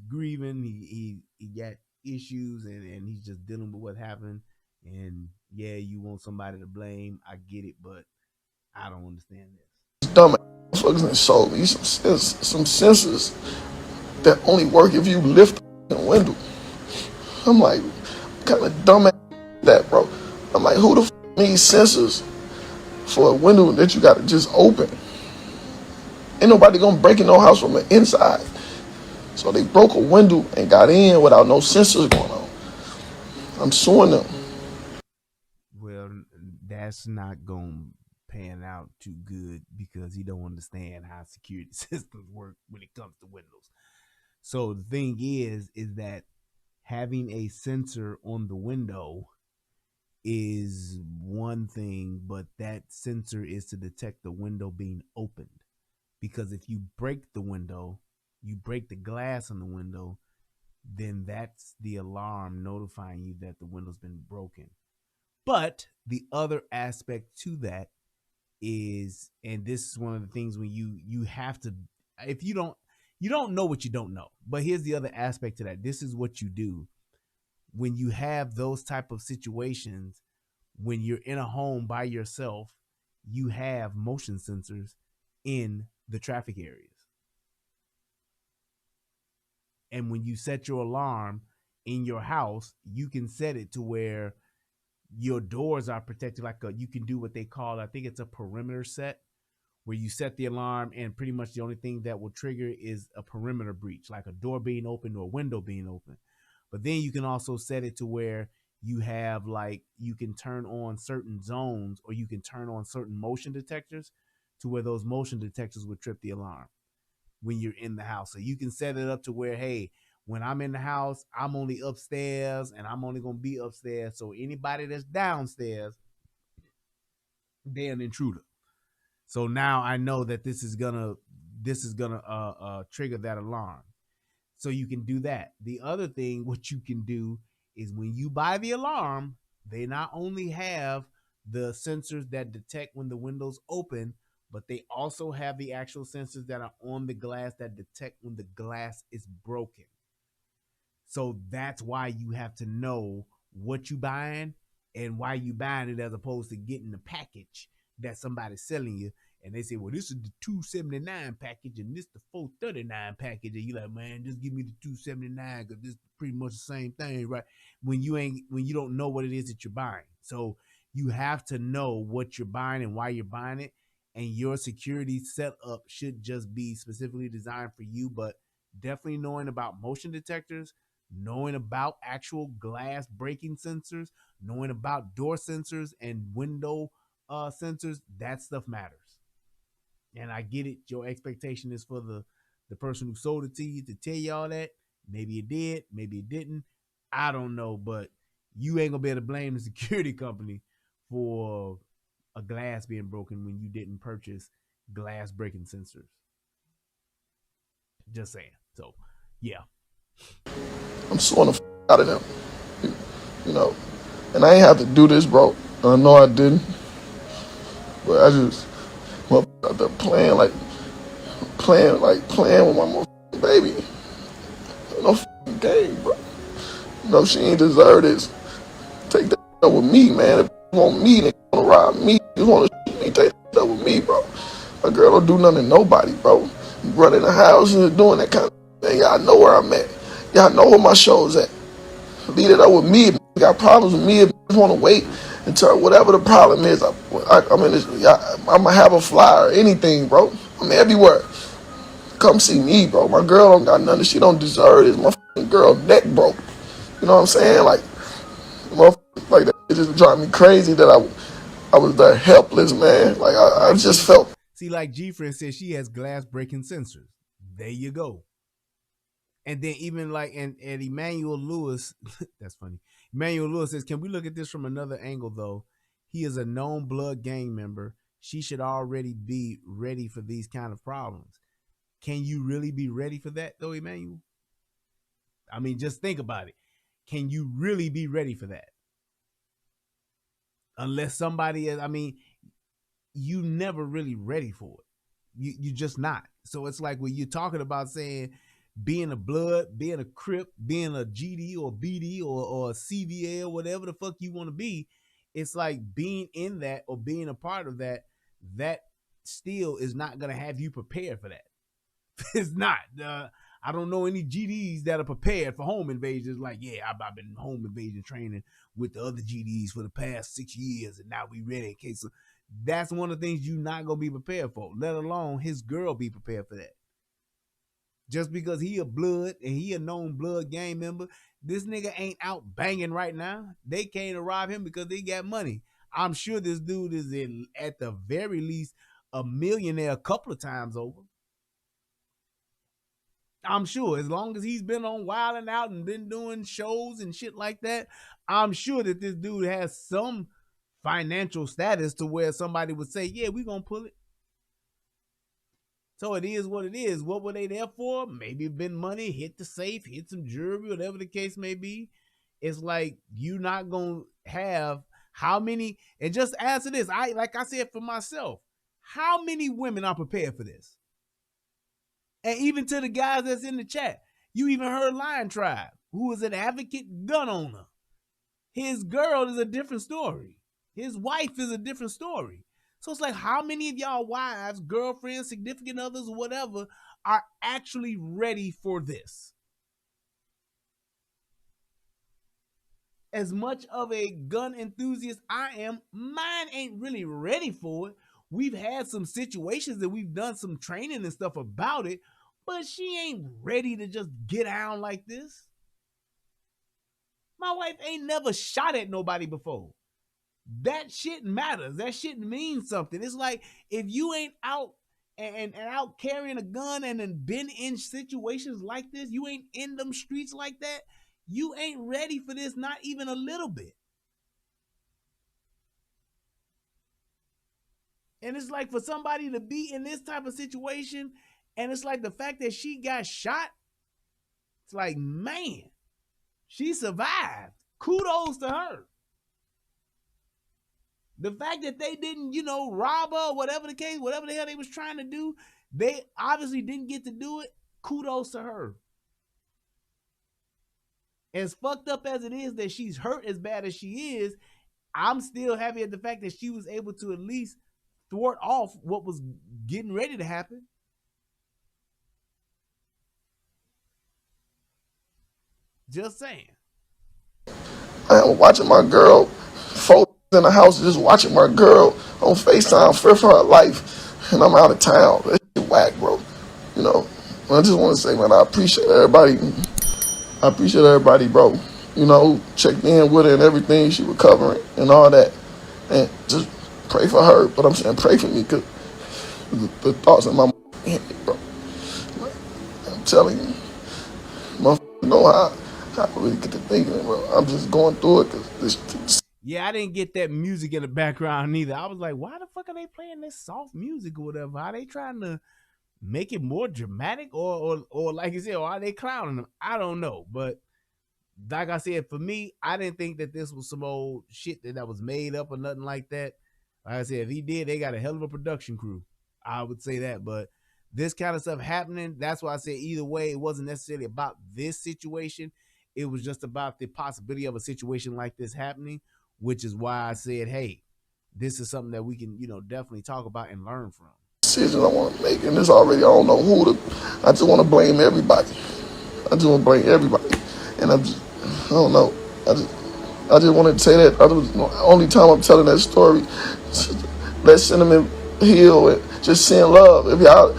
grieving. He got issues, and he's just dealing with what happened. And yeah, you want somebody to blame. I get it, but I don't understand this. Dumb motherfuckers and sold me some sensors that only work if you lift the window. I'm like, what kind of dumb that, bro? I'm like, who the f needs sensors for a window that you gotta just open? Ain't nobody gonna break in no house from the inside. So they broke a window and got in without no sensors going on. I'm suing them. Well, that's not gonna pan out too good, because he don't understand how security systems work when it comes to windows. So the thing is that having a sensor on the window is one thing, but that sensor is to detect the window being opened. Because if you break the window, you break the glass on the window, then that's the alarm notifying you that the window's been broken. But the other aspect to that is, and this is one of the things when you have to, if you don't know what you don't know. But here's the other aspect to that. This is what you do when you have those type of situations. When you're in a home by yourself, you have motion sensors in the traffic areas. And when you set your alarm in your house, you can set it to where your doors are protected. You can do what they call, I think it's a perimeter set, where you set the alarm and pretty much the only thing that will trigger is a perimeter breach, like a door being open or a window being open. But then you can also set it to where you have, like, you can turn on certain zones, or you can turn on certain motion detectors to where those motion detectors would trip the alarm when you're in the house. So you can set it up to where, hey, when I'm in the house, I'm only upstairs and I'm only going to be upstairs. So anybody that's downstairs, they're an intruder. So now I know that this is gonna trigger that alarm. So you can do that. The other thing, what you can do is when you buy the alarm, they not only have the sensors that detect when the window's open, but they also have the actual sensors that are on the glass that detect when the glass is broken. So that's why you have to know what you buying and why you buying it, as opposed to getting the package that somebody's selling you. And they say, well, this is the $279 package and this the $439 package. And you're like, man, just give me the $279 because this is pretty much the same thing, right? When you don't know what it is that you're buying. So you have to know what you're buying and why you're buying it. And your security setup should just be specifically designed for you, but definitely knowing about motion detectors, knowing about actual glass breaking sensors, knowing about door sensors and window sensors, that stuff matters. And I get it. Your expectation is for the person who sold it to you to tell you all that. Maybe it did, maybe it didn't. I don't know, but you ain't gonna be able to blame the security company for a glass being broken when you didn't purchase glass breaking sensors. Just saying. So, yeah. I'm suing the out of them, you know. And I ain't have to do this, bro. I know I didn't, but I just out there playing with my baby. No game, bro. No, she ain't deserve this. Take that up with me, man. If you want me, they wanna rob me. You wanna shoot me, take that up with me, bro. A girl don't do nothing to nobody, bro. You run in the house and doing that kind of thing. Y'all know where I'm at. Y'all know where my show's at. Leave it up with me. If you got problems with me, if you want to wait until whatever the problem is, I'm going to have a flyer or anything, bro. I'm everywhere. Come see me, bro. My girl don't got nothing. She don't deserve this. My girl neck broke. You know what I'm saying? Like, like that it just drive me crazy that I was that helpless, man. Like I just felt. See, like G-Friend said, she has glass breaking sensors. There you go. And then even like and Emmanuel Lewis, that's funny. Emmanuel Lewis says, can we look at this from another angle though? He is a known blood gang member. She should already be ready for these kind of problems. Can you really be ready for that though, Emmanuel? I mean, just think about it. Can you really be ready for that? Unless somebody is, I mean, you never really ready for it. You just not. So it's like when you're talking about saying being a blood, being a Crip, being a GD or BD or a CVL, whatever the fuck you want to be, it's like being in that or being a part of that, that still is not going to have you prepared for that. It's not. I don't know any GDs that are prepared for home invasions. Like, yeah, I've been home invasion training with the other GDs for the past 6 years, and now we ready in case. That's one of the things you're not going to be prepared for, let alone his girl be prepared for that. Just because he a blood and he a known blood gang member, this nigga ain't out banging right now. They came to rob him because they got money. I'm sure this dude is at the very least a millionaire a couple of times over. I'm sure as long as he's been on Wild 'N Out and been doing shows and shit like that, I'm sure that this dude has some financial status to where somebody would say, yeah, we're going to pull it. So it is what it is. What were they there for? Maybe been money, hit the safe, hit some jewelry, whatever the case may be. It's like you're not going to have how many, and just answer this. Like I said for myself, how many women are prepared for this? And even to the guys that's in the chat, you even heard Lion Tribe, who is an advocate gun owner. His girl is a different story. His wife is a different story. So it's like, how many of y'all wives, girlfriends, significant others, or whatever, are actually ready for this? As much of a gun enthusiast I am, mine ain't really ready for it. We've had some situations that we've done some training and stuff about it, but she ain't ready to just get down like this. My wife ain't never shot at nobody before. That shit matters. That shit means something. It's like if you ain't out and out carrying a gun and then been in situations like this, you ain't in them streets like that, you ain't ready for this, not even a little bit. And it's like for somebody to be in this type of situation, and it's like the fact that she got shot, it's like, man, she survived. Kudos to her. The fact that they didn't, rob her or whatever the case, whatever the hell they was trying to do, they obviously didn't get to do it. Kudos to her. As fucked up as it is that she's hurt as bad as she is, I'm still happy at the fact that she was able to at least thwart off what was getting ready to happen. Just saying. I was watching my girl, in the house, just watching my girl on FaceTime, fear for her life, and I'm out of town. That shit whack, bro. I just want to say, man, I appreciate everybody. I appreciate everybody, bro. Checked in with her and everything, she recovering and all that. And just pray for her. But I'm saying pray for me because the thoughts in my head, bro. I'm telling you, motherfuckers know how I really get to thinking, bro. I'm just going through it because this. Yeah, I didn't get that music in the background neither. I was like, why the fuck are they playing this soft music or whatever? Are they trying to make it more dramatic or like you said, or are they clowning them? I don't know. But like I said, for me, I didn't think that this was some old shit that was made up or nothing like that. Like I said, if he did, they got a hell of a production crew. I would say that. But this kind of stuff happening, that's why I said either way, it wasn't necessarily about this situation. It was just about the possibility of a situation like this happening, which is why I said, hey, this is something that we can, definitely talk about and learn from. Decisions I want to make, and it's already, I don't know who to, I just want to blame everybody. And I don't know. I just wanted to say that. The only time I'm telling that story, let sentiment heal and just send love. If y'all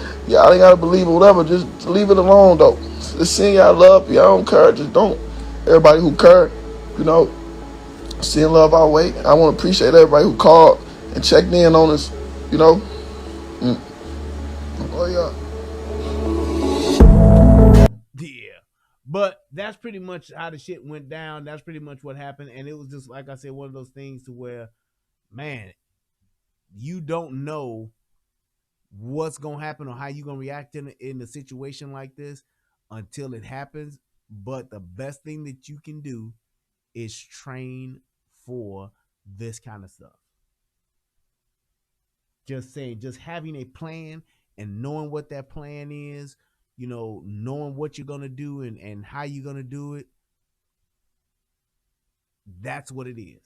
ain't got to believe or whatever, just leave it alone, though. just send y'all love. Y'all don't care. Just don't. Everybody who care, you know, send love our way. I want to appreciate everybody who called and checked in on us, you know. Oh, yeah. Yeah. But that's pretty much how the shit went down. That's pretty much what happened. And it was just, like I said, one of those things to where, man, you don't know what's going to happen or how you're going to react in a situation like this until it happens. But the best thing that you can do is train for this kind of stuff. Just saying, just having a plan and knowing what that plan is, you know, knowing what you're going to do and how you're going to do it. That's what it is.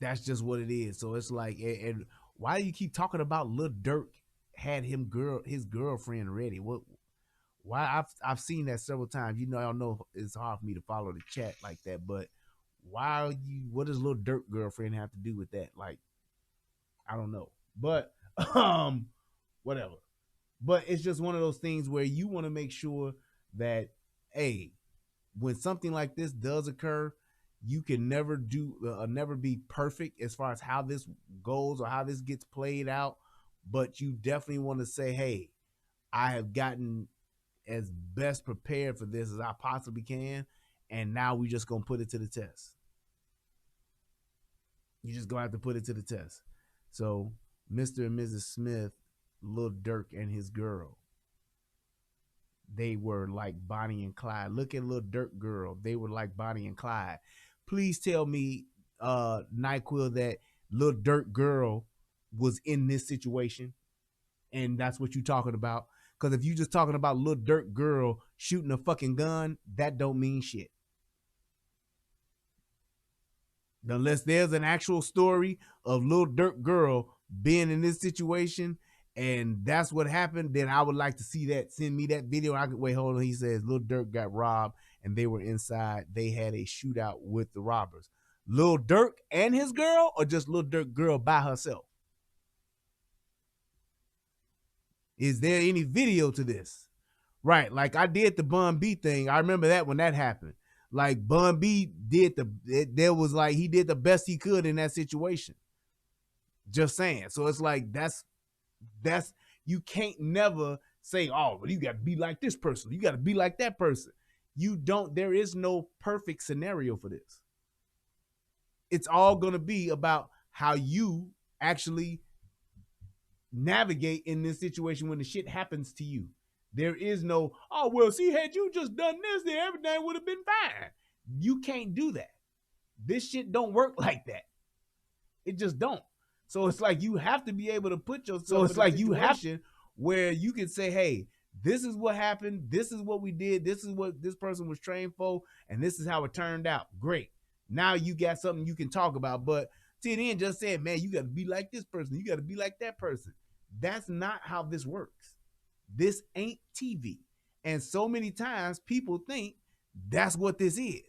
That's just what it is. So it's like, and why do you keep talking about Lil Durk had his girlfriend ready? Why I've seen that several times. You know, I don't know, it's hard for me to follow the chat like that, but what does Lil Durk girlfriend have to do with that? Like, I don't know. But whatever. But it's just one of those things where you want to make sure that, hey, when something like this does occur, you can never be perfect as far as how this goes or how this gets played out. But you definitely want to say, hey, I have gotten as best prepared for this as I possibly can. And now we just going to put it to the test. You just going to have to put it to the test. So Mr. and Mrs. Smith, Lil Durk and his girl, they were like Bonnie and Clyde. Look at Lil Durk girl. They were like Bonnie and Clyde. Please tell me, NyQuil, that Lil Durk girl was in this situation and that's what you talking about. Because if you just talking about Lil Durk girl shooting a fucking gun, that don't mean shit. Unless there's an actual story of Lil Durk girl being in this situation and that's what happened, then I would like to see that. Send me that video. I could wait. Hold on. He says Lil Durk got robbed and they were inside. They had a shootout with the robbers. Lil Durk and his girl, or just Lil Durk girl by herself? Is there any video to this? Right. Like I did the Bun B thing. I remember that when that happened. Like Bun B he did the best he could in that situation. Just saying. So it's like, that's, you can't never say, oh, well, you got to be like this person. You got to be like that person. There is no perfect scenario for this. It's all going to be about how you actually navigate in this situation when the shit happens to you. There is no, oh, well, see, had you just done this, then everything would have been fine. You can't do that. This shit don't work like that. It just don't. So it's like you have to be able to put yourself in a situation where you can say, hey, this is what happened. This is what we did. This is what this person was trained for. And this is how it turned out. Great. Now you got something you can talk about. But till then, just saying, man, you got to be like this person. You got to be like that person. That's not how this works. This ain't TV. And so many times people think that's what this is.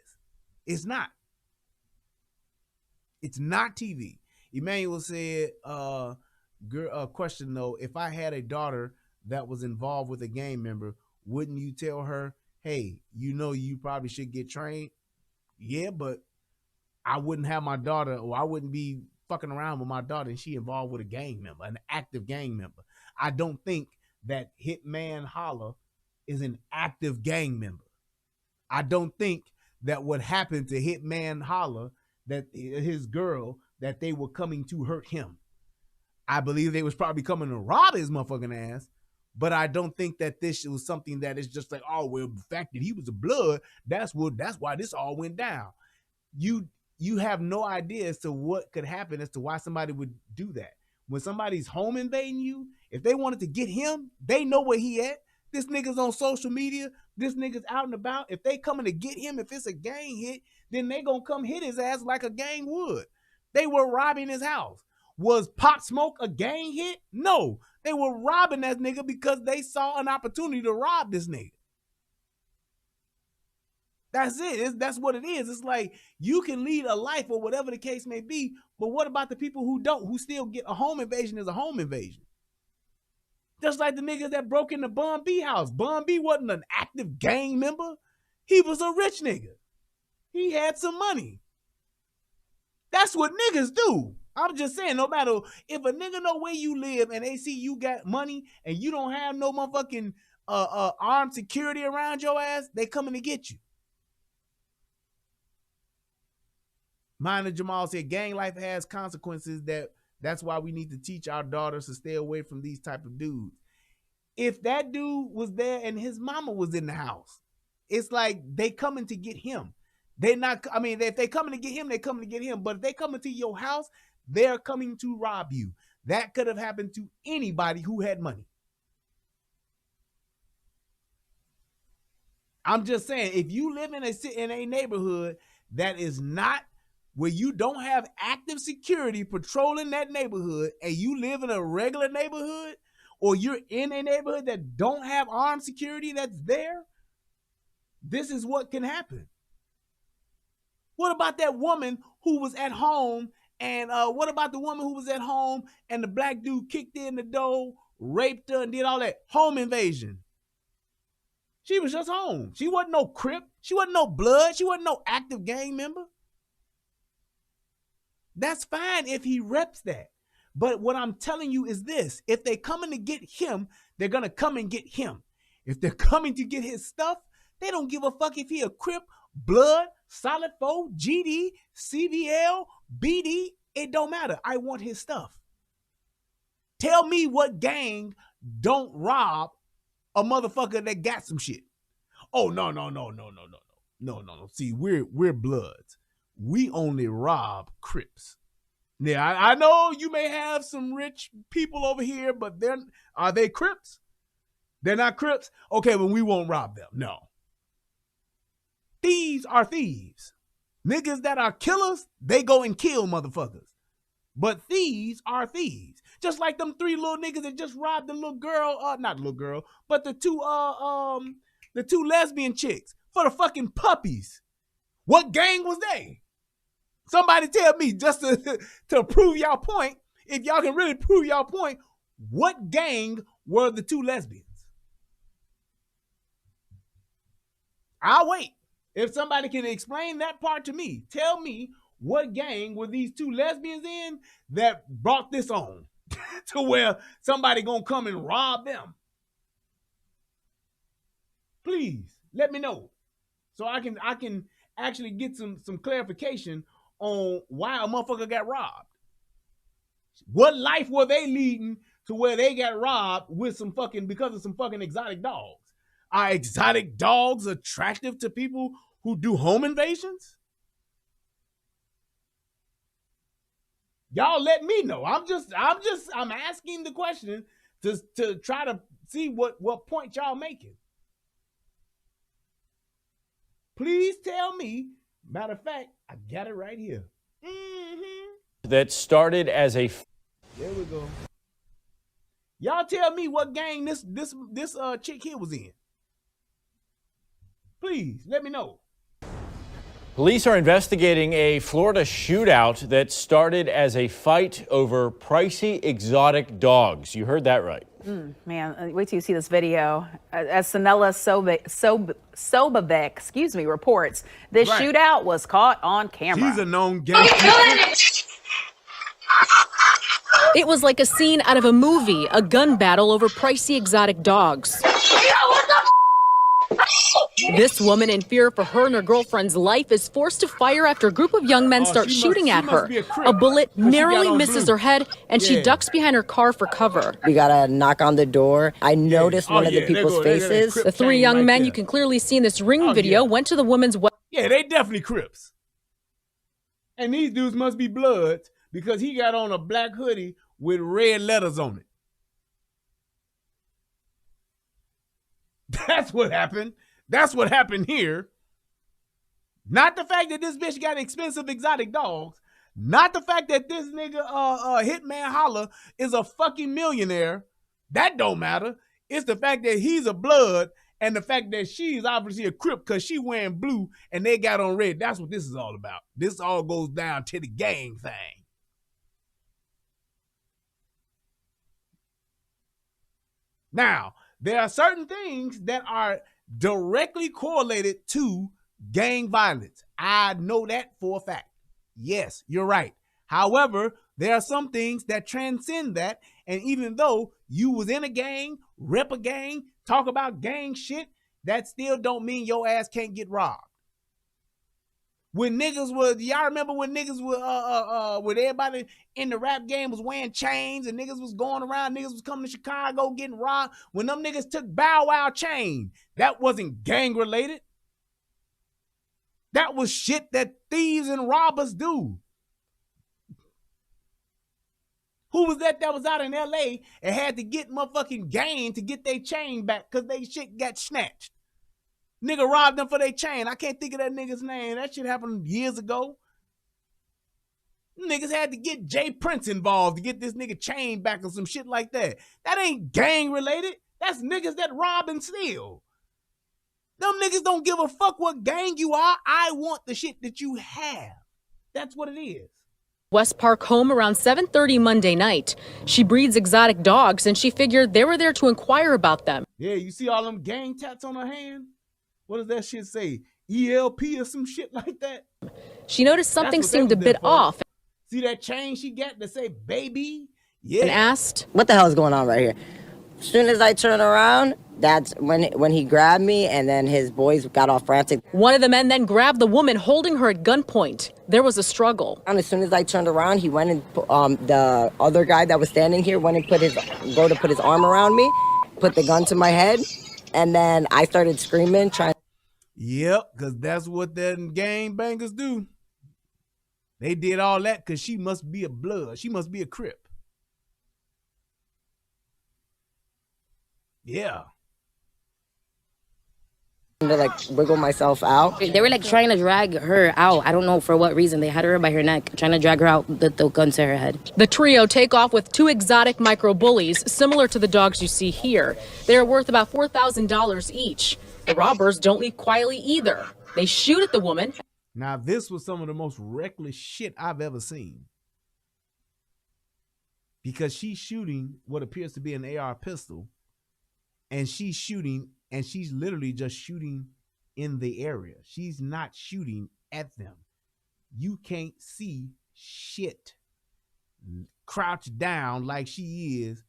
It's not. It's not TV. Emmanuel said, question though, if I had a daughter that was involved with a gang member, wouldn't you tell her, hey, you know, you probably should get trained? Yeah, but I wouldn't have my daughter, or I wouldn't be fucking around with my daughter and she involved with a gang member, an active gang member. I don't think that Hitman Holla is an active gang member. I don't think that what happened to Hitman Holla, that his girl, that they were coming to hurt him. I believe they was probably coming to rob his motherfucking ass, but I don't think that this was something that is just like, oh, well, the fact that he was a blood, that's why this all went down. You have no idea as to what could happen as to why somebody would do that. When somebody's home invading you, if they wanted to get him, they know where he at. This nigga's on social media. This nigga's out and about. If they coming to get him, if it's a gang hit, then they gonna come hit his ass like a gang would. They were robbing his house. Was Pop Smoke a gang hit? No. They were robbing that nigga because they saw an opportunity to rob this nigga. That's it. That's what it is. It's like you can lead a life or whatever the case may be, but what about the people who don't, who still get a home invasion as a home invasion? Just like the niggas that broke into Bun B house. Bun B wasn't an active gang member. He was a rich nigga. He had some money. That's what niggas do. I'm just saying, no matter if a nigga know where you live and they see you got money and you don't have no motherfucking armed security around your ass, they coming to get you. Minor Jamal said, gang life has consequences. That's why we need to teach our daughters to stay away from these type of dudes. If that dude was there and his mama was in the house, it's like they coming to get him. They not, I mean, if they coming to get him, they coming to get him. But if they coming to your house, they're coming to rob you. That could have happened to anybody who had money. I'm just saying, if you live in a neighborhood that is not where you don't have active security patrolling that neighborhood, and you live in a regular neighborhood, or you're in a neighborhood that don't have armed security that's there, this is what can happen. What about that woman who was at home, and what about the woman who was at home and the black dude kicked in the door, raped her, and did all that? Home invasion. She was just home. She wasn't no Crip. She wasn't no Blood. She wasn't no active gang member. That's fine if he reps that. But what I'm telling you is this. If they coming to get him, they're going to come and get him. If they're coming to get his stuff, they don't give a fuck if he a Crip, Blood, Solid 4, GD, CVL, BD. It don't matter. I want his stuff. Tell me what gang don't rob a motherfucker that got some shit. Oh, no. See, we're Bloods. We only rob Crips. Now, I know you may have some rich people over here, but are they Crips? They're not Crips? Okay, well, we won't rob them. No. Thieves are thieves. Niggas that are killers, they go and kill motherfuckers. But thieves are thieves. Just like them 3 little niggas that just robbed the little girl, not little girl, but the two lesbian chicks for the fucking puppies. What gang was they? Somebody tell me, just to prove y'all point, if y'all can really prove y'all point, what gang were the 2 lesbians? I'll wait. If somebody can explain that part to me, tell me what gang were these 2 lesbians in that brought this on to where somebody gonna come and rob them. Please let me know so I can actually get some clarification on why a motherfucker got robbed. What life were they leading to where they got robbed with because of some fucking exotic dogs? Are exotic dogs attractive to people who do home invasions? Y'all let me know. I'm asking the question to try to see what point y'all making. Please tell me. Matter of fact, I got it right here. That started as a... There we go. Y'all tell me what gang this chick here was in. Please, let me know. Police are investigating a Florida shootout that started as a fight over pricey exotic dogs. You heard that right. Man, wait till you see this video. As Sanella Sobavec, reports, this shootout was caught on camera. She's a known gangster. It was like a scene out of a movie, a gun battle over pricey exotic dogs. This woman, in fear for her and her girlfriend's life, is forced to fire after a group of young men start shooting at her. A bullet narrowly misses her head, and she ducks behind her car for cover. We got a knock on the door. I noticed one of the people's faces. The 3 young men you can clearly see in this ring video went to the woman's... Yeah, they definitely Crips. And these dudes must be Bloods because he got on a black hoodie with red letters on it. That's what happened. That's what happened here. Not the fact that this bitch got expensive exotic dogs. Not the fact that this nigga Hitman Holla is a fucking millionaire. That don't matter. It's the fact that he's a Blood and the fact that she's obviously a Crip because she wearing blue and they got on red. That's what this is all about. This all goes down to the gang thing. Now, there are certain things that are directly correlated to gang violence. I know that for a fact. Yes, you're right. However, there are some things that transcend that. And even though you was in a gang, rep a gang, talk about gang shit, that still don't mean your ass can't get robbed. When niggas was, y'all remember when niggas were, when everybody in the rap game was wearing chains and niggas was going around, niggas was coming to Chicago getting robbed. When them niggas took Bow Wow chain, that wasn't gang related. That was shit that thieves and robbers do. Who was that was out in LA and had to get motherfucking gang to get their chain back because they shit got snatched? Nigga robbed them for their chain. I can't think of that nigga's name. That shit happened years ago. Niggas had to get Jay Prince involved to get this nigga chain back or some shit like that. That ain't gang related. That's niggas that rob and steal. Them niggas don't give a fuck what gang you are. I want the shit that you have. That's what it is. West Park home around 7:30 Monday night. She breeds exotic dogs and she figured they were there to inquire about them. Yeah, you see all them gang tats on her hand? What does that shit say? ELP or some shit like that? She noticed something seemed a bit off. See that chain she got that say baby? Yeah. And asked, what the hell is going on right here? As soon as I turn around, that's when he grabbed me, and then his boys got all frantic. One of the men then grabbed the woman, holding her at gunpoint. There was a struggle. And as soon as I turned around, he went and the other guy that was standing here went and put his arm around me, put the gun to my head, and then I started screaming, trying. Yep, because that's what them gang bangers do. They did all that because she must be a blood. She must be a Crip. Yeah. To like wiggle myself out. They were like trying to drag her out. I don't know for what reason. They had her by her neck, trying to drag her out with the gun to her head. The trio take off with 2 exotic micro bullies, similar to the dogs you see here. They are worth about $4,000 each. The robbers don't leave quietly either. They shoot at the woman. Now, this was some of the most reckless shit I've ever seen. Because she's shooting what appears to be an AR pistol, and she's shooting, and she's literally just shooting in the area. She's not shooting at them. You can't see shit. Crouched down like she is,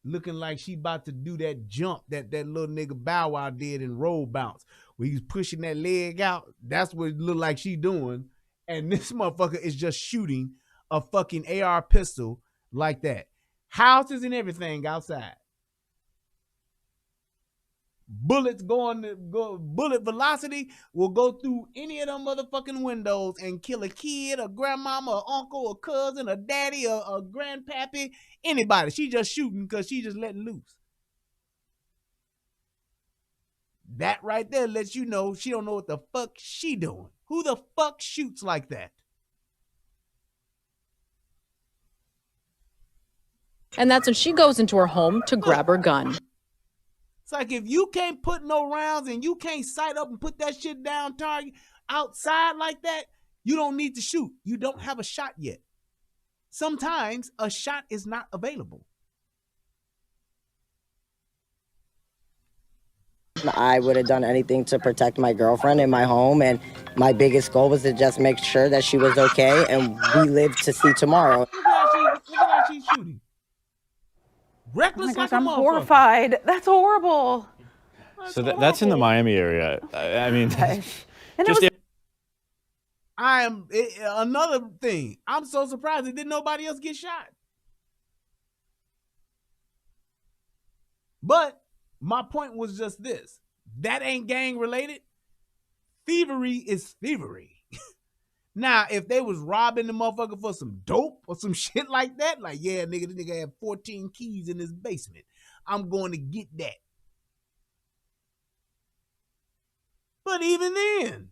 looking like she about to do that jump that little nigga Bow Wow did in Roll Bounce, where he's pushing that leg out. That's what it looked like she doing. And this motherfucker is just shooting a fucking AR pistol like that. Houses and everything outside. Bullets bullet velocity will go through any of them motherfucking windows and kill a kid, a grandmama, a uncle, a cousin, a daddy, a grandpappy, anybody. She just shooting because she just letting loose. That right there lets you know she don't know what the fuck she doing. Who the fuck shoots like that? And that's when she goes into her home to grab her gun. It's like if you can't put no rounds and you can't sight up and put that shit down target outside like that, you don't need to shoot. You don't have a shot yet. Sometimes a shot is not available. I would have done anything to protect my girlfriend in my home, and my biggest goal was to just make sure that she was okay and we lived to see tomorrow. Look at how she's shooting. Reckless. Oh my gosh, like a I'm motherfucker. horrified. That's horrible. So that's in the Miami area. I mean, And just another thing. I'm so surprised that didn't nobody else get shot. But my point was just this. That ain't gang related. Thievery is thievery. Now, if they was robbing the motherfucker for some dope or some shit like that, like, yeah, nigga, this nigga had 14 keys in his basement. I'm going to get that. But even then,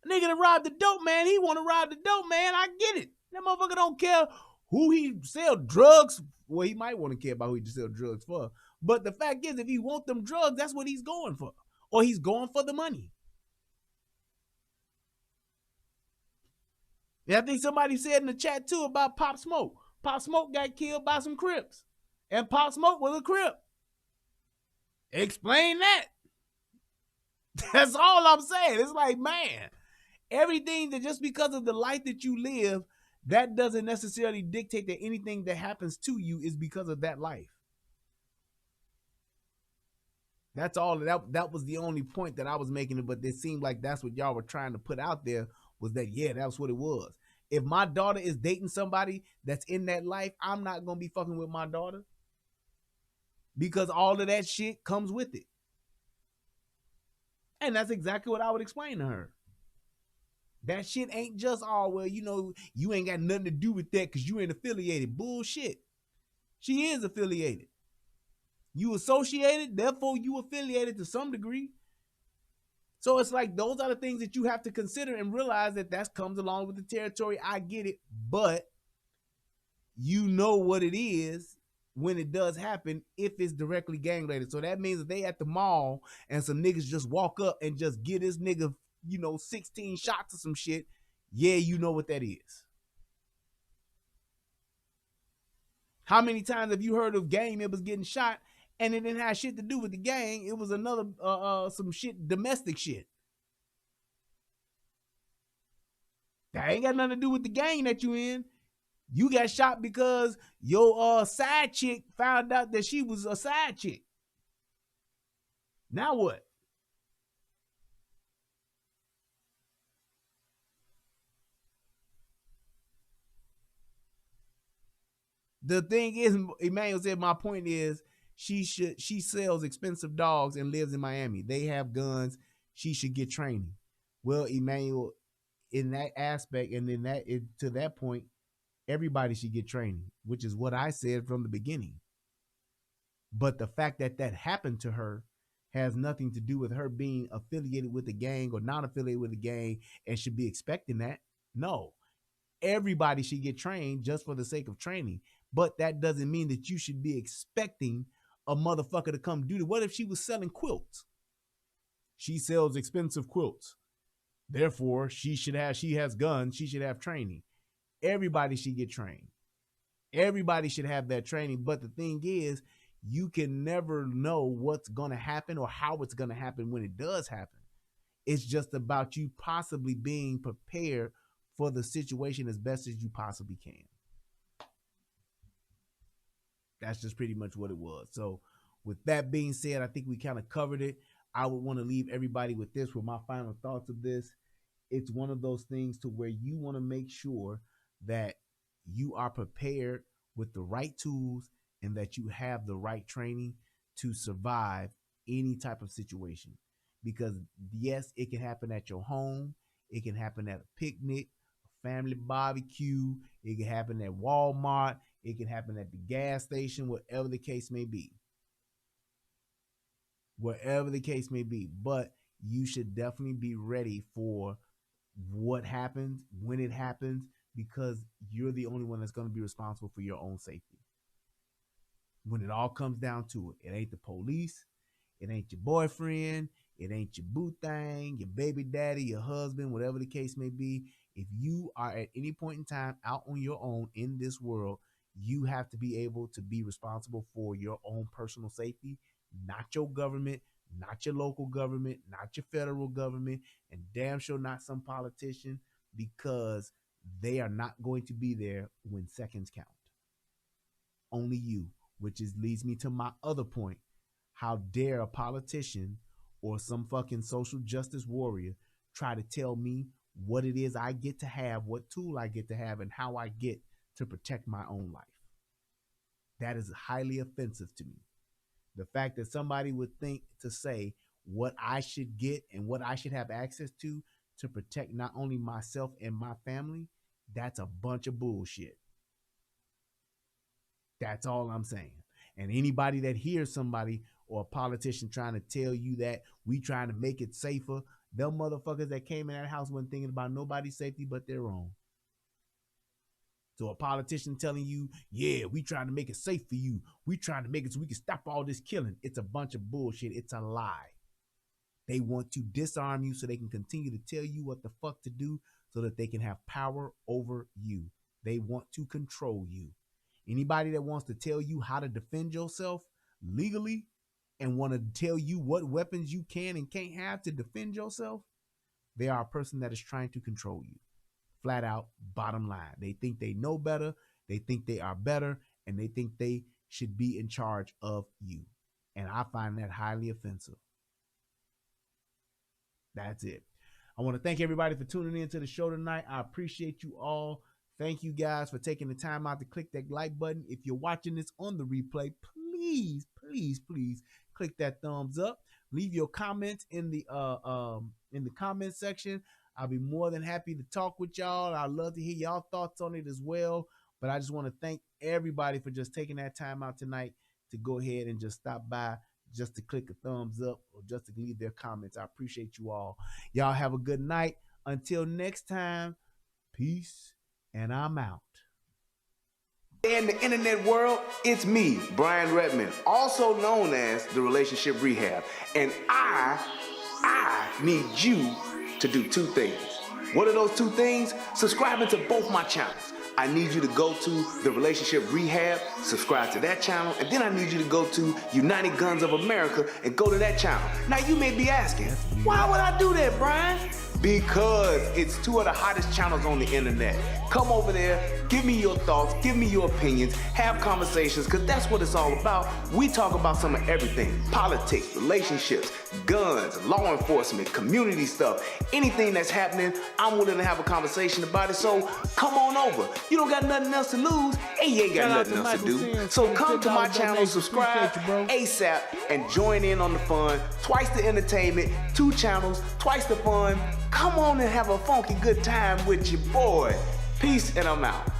a nigga that robbed the dope man, he want to rob the dope man. I get it. That motherfucker don't care who he sell drugs. Well, he might want to care about who he sell drugs for. But the fact is, if he want them drugs, that's what he's going for. Or he's going for the money. Yeah, I think somebody said in the chat too about Pop Smoke. Pop Smoke got killed by some Crips. And Pop Smoke was a Crip. Explain that. That's all I'm saying. It's like, man, everything that just because of the life that you live, that doesn't necessarily dictate that anything that happens to you is because of that life. That's all. That was the only point that I was making, but it seemed like that's what y'all were trying to put out there, was that, yeah, that's what it was. If my daughter is dating somebody that's in that life, I'm not going to be fucking with my daughter, because all of that shit comes with it. And that's exactly what I would explain to her. That shit ain't just, oh, well, you ain't got nothing to do with that because you ain't affiliated. Bullshit. She is affiliated. You associated, therefore you affiliated to some degree. So it's like, those are the things that you have to consider and realize that comes along with the territory. I get it, but you know what it is when it does happen, if it's directly gang related. So that means that they at the mall and some niggas just walk up and just get this nigga, 16 shots or some shit. Yeah, you know what that is. How many times have you heard of gang members getting shot and it didn't have shit to do with the gang? It was another some shit, domestic shit. That ain't got nothing to do with the gang that you in. You got shot because your side chick found out that she was a side chick. Now what? The thing is, Emmanuel said, my point is, she sells expensive dogs and lives in Miami. They have guns. She should get training. Well, Emmanuel, in that aspect, and to that point, everybody should get training, which is what I said from the beginning. But the fact that happened to her has nothing to do with her being affiliated with the gang or not affiliated with the gang and should be expecting that. No, everybody should get trained just for the sake of training. But that doesn't mean that you should be expecting a motherfucker to come do it. What if she was selling quilts? She sells expensive quilts. Therefore, she has guns. She should have training. Everybody should get trained. Everybody should have that training. But the thing is, you can never know what's going to happen or how it's going to happen when it does happen. It's just about you possibly being prepared for the situation as best as you possibly can. That's just pretty much what it was. So with that being said, I think we kind of covered it. I would want to leave everybody with this, with my final thoughts of this. It's one of those things to where you want to make sure that you are prepared with the right tools and that you have the right training to survive any type of situation. Because yes, it can happen at your home. It can happen at a picnic, a family barbecue. It can happen at Walmart. It can happen at the gas station, whatever the case may be. Wherever the case may be. But you should definitely be ready for what happens, when it happens, because you're the only one that's going to be responsible for your own safety. When it all comes down to it, it ain't the police, it ain't your boyfriend, it ain't your boo thing, your baby daddy, your husband, whatever the case may be. If you are at any point in time out on your own in this world, you have to be able to be responsible for your own personal safety, not your government, not your local government, not your federal government, and damn sure not some politician, because they are not going to be there when seconds count. Only you, which leads me to my other point. How dare a politician or some fucking social justice warrior try to tell me what it is I get to have, what tool I get to have, and how I get to protect my own life. That is highly offensive to me. The fact that somebody would think to say what I should get and what I should have access to protect not only myself and my family, that's a bunch of bullshit. That's all I'm saying. And anybody that hears somebody or a politician trying to tell you that we trying to make it safer, them motherfuckers that came in that house wasn't thinking about nobody's safety but their own. So a politician telling you, yeah, we trying to make it safe for you. We trying to make it so we can stop all this killing. It's a bunch of bullshit. It's a lie. They want to disarm you so they can continue to tell you what the fuck to do so that they can have power over you. They want to control you. Anybody that wants to tell you how to defend yourself legally and want to tell you what weapons you can and can't have to defend yourself, they are a person that is trying to control you. Flat out, bottom line. They think they know better, they think they are better, and they think they should be in charge of you. And I find that highly offensive. That's it. I want to thank everybody for tuning in to the show tonight. I appreciate you all. Thank you guys for taking the time out to click that like button. If you're watching this on the replay, please, please, please click that thumbs up. Leave your comments in the comment section. I'll be more than happy to talk with y'all. I'd love to hear y'all thoughts on it as well. But I just want to thank everybody for just taking that time out tonight to go ahead and just stop by, just to click a thumbs up or just to leave their comments. I appreciate you all. Y'all have a good night. Until next time, peace, and I'm out. In the internet world, it's me, Brian Redmond, also known as the Relationship Rehab. And I need you to do two things. What are those two things? Subscribing to both my channels. I need you to go to the Relationship Rehab, subscribe to that channel, and then I need you to go to United Guns of America and go to that channel. Now you may be asking, why would I do that, Brian? Because it's two of the hottest channels on the internet. Come over there, give me your thoughts, give me your opinions, have conversations, because that's what it's all about. We talk about some of everything: politics, relationships, guns, law enforcement, community stuff, anything that's happening. I'm willing to have a conversation about it, so come on over. You don't got nothing else to lose, and you ain't got nothing else to do. So come to my channel, subscribe ASAP, and join in on the fun. Twice the entertainment, 2 channels, twice the fun. Come on and have a funky good time with your boy. Peace, and I'm out.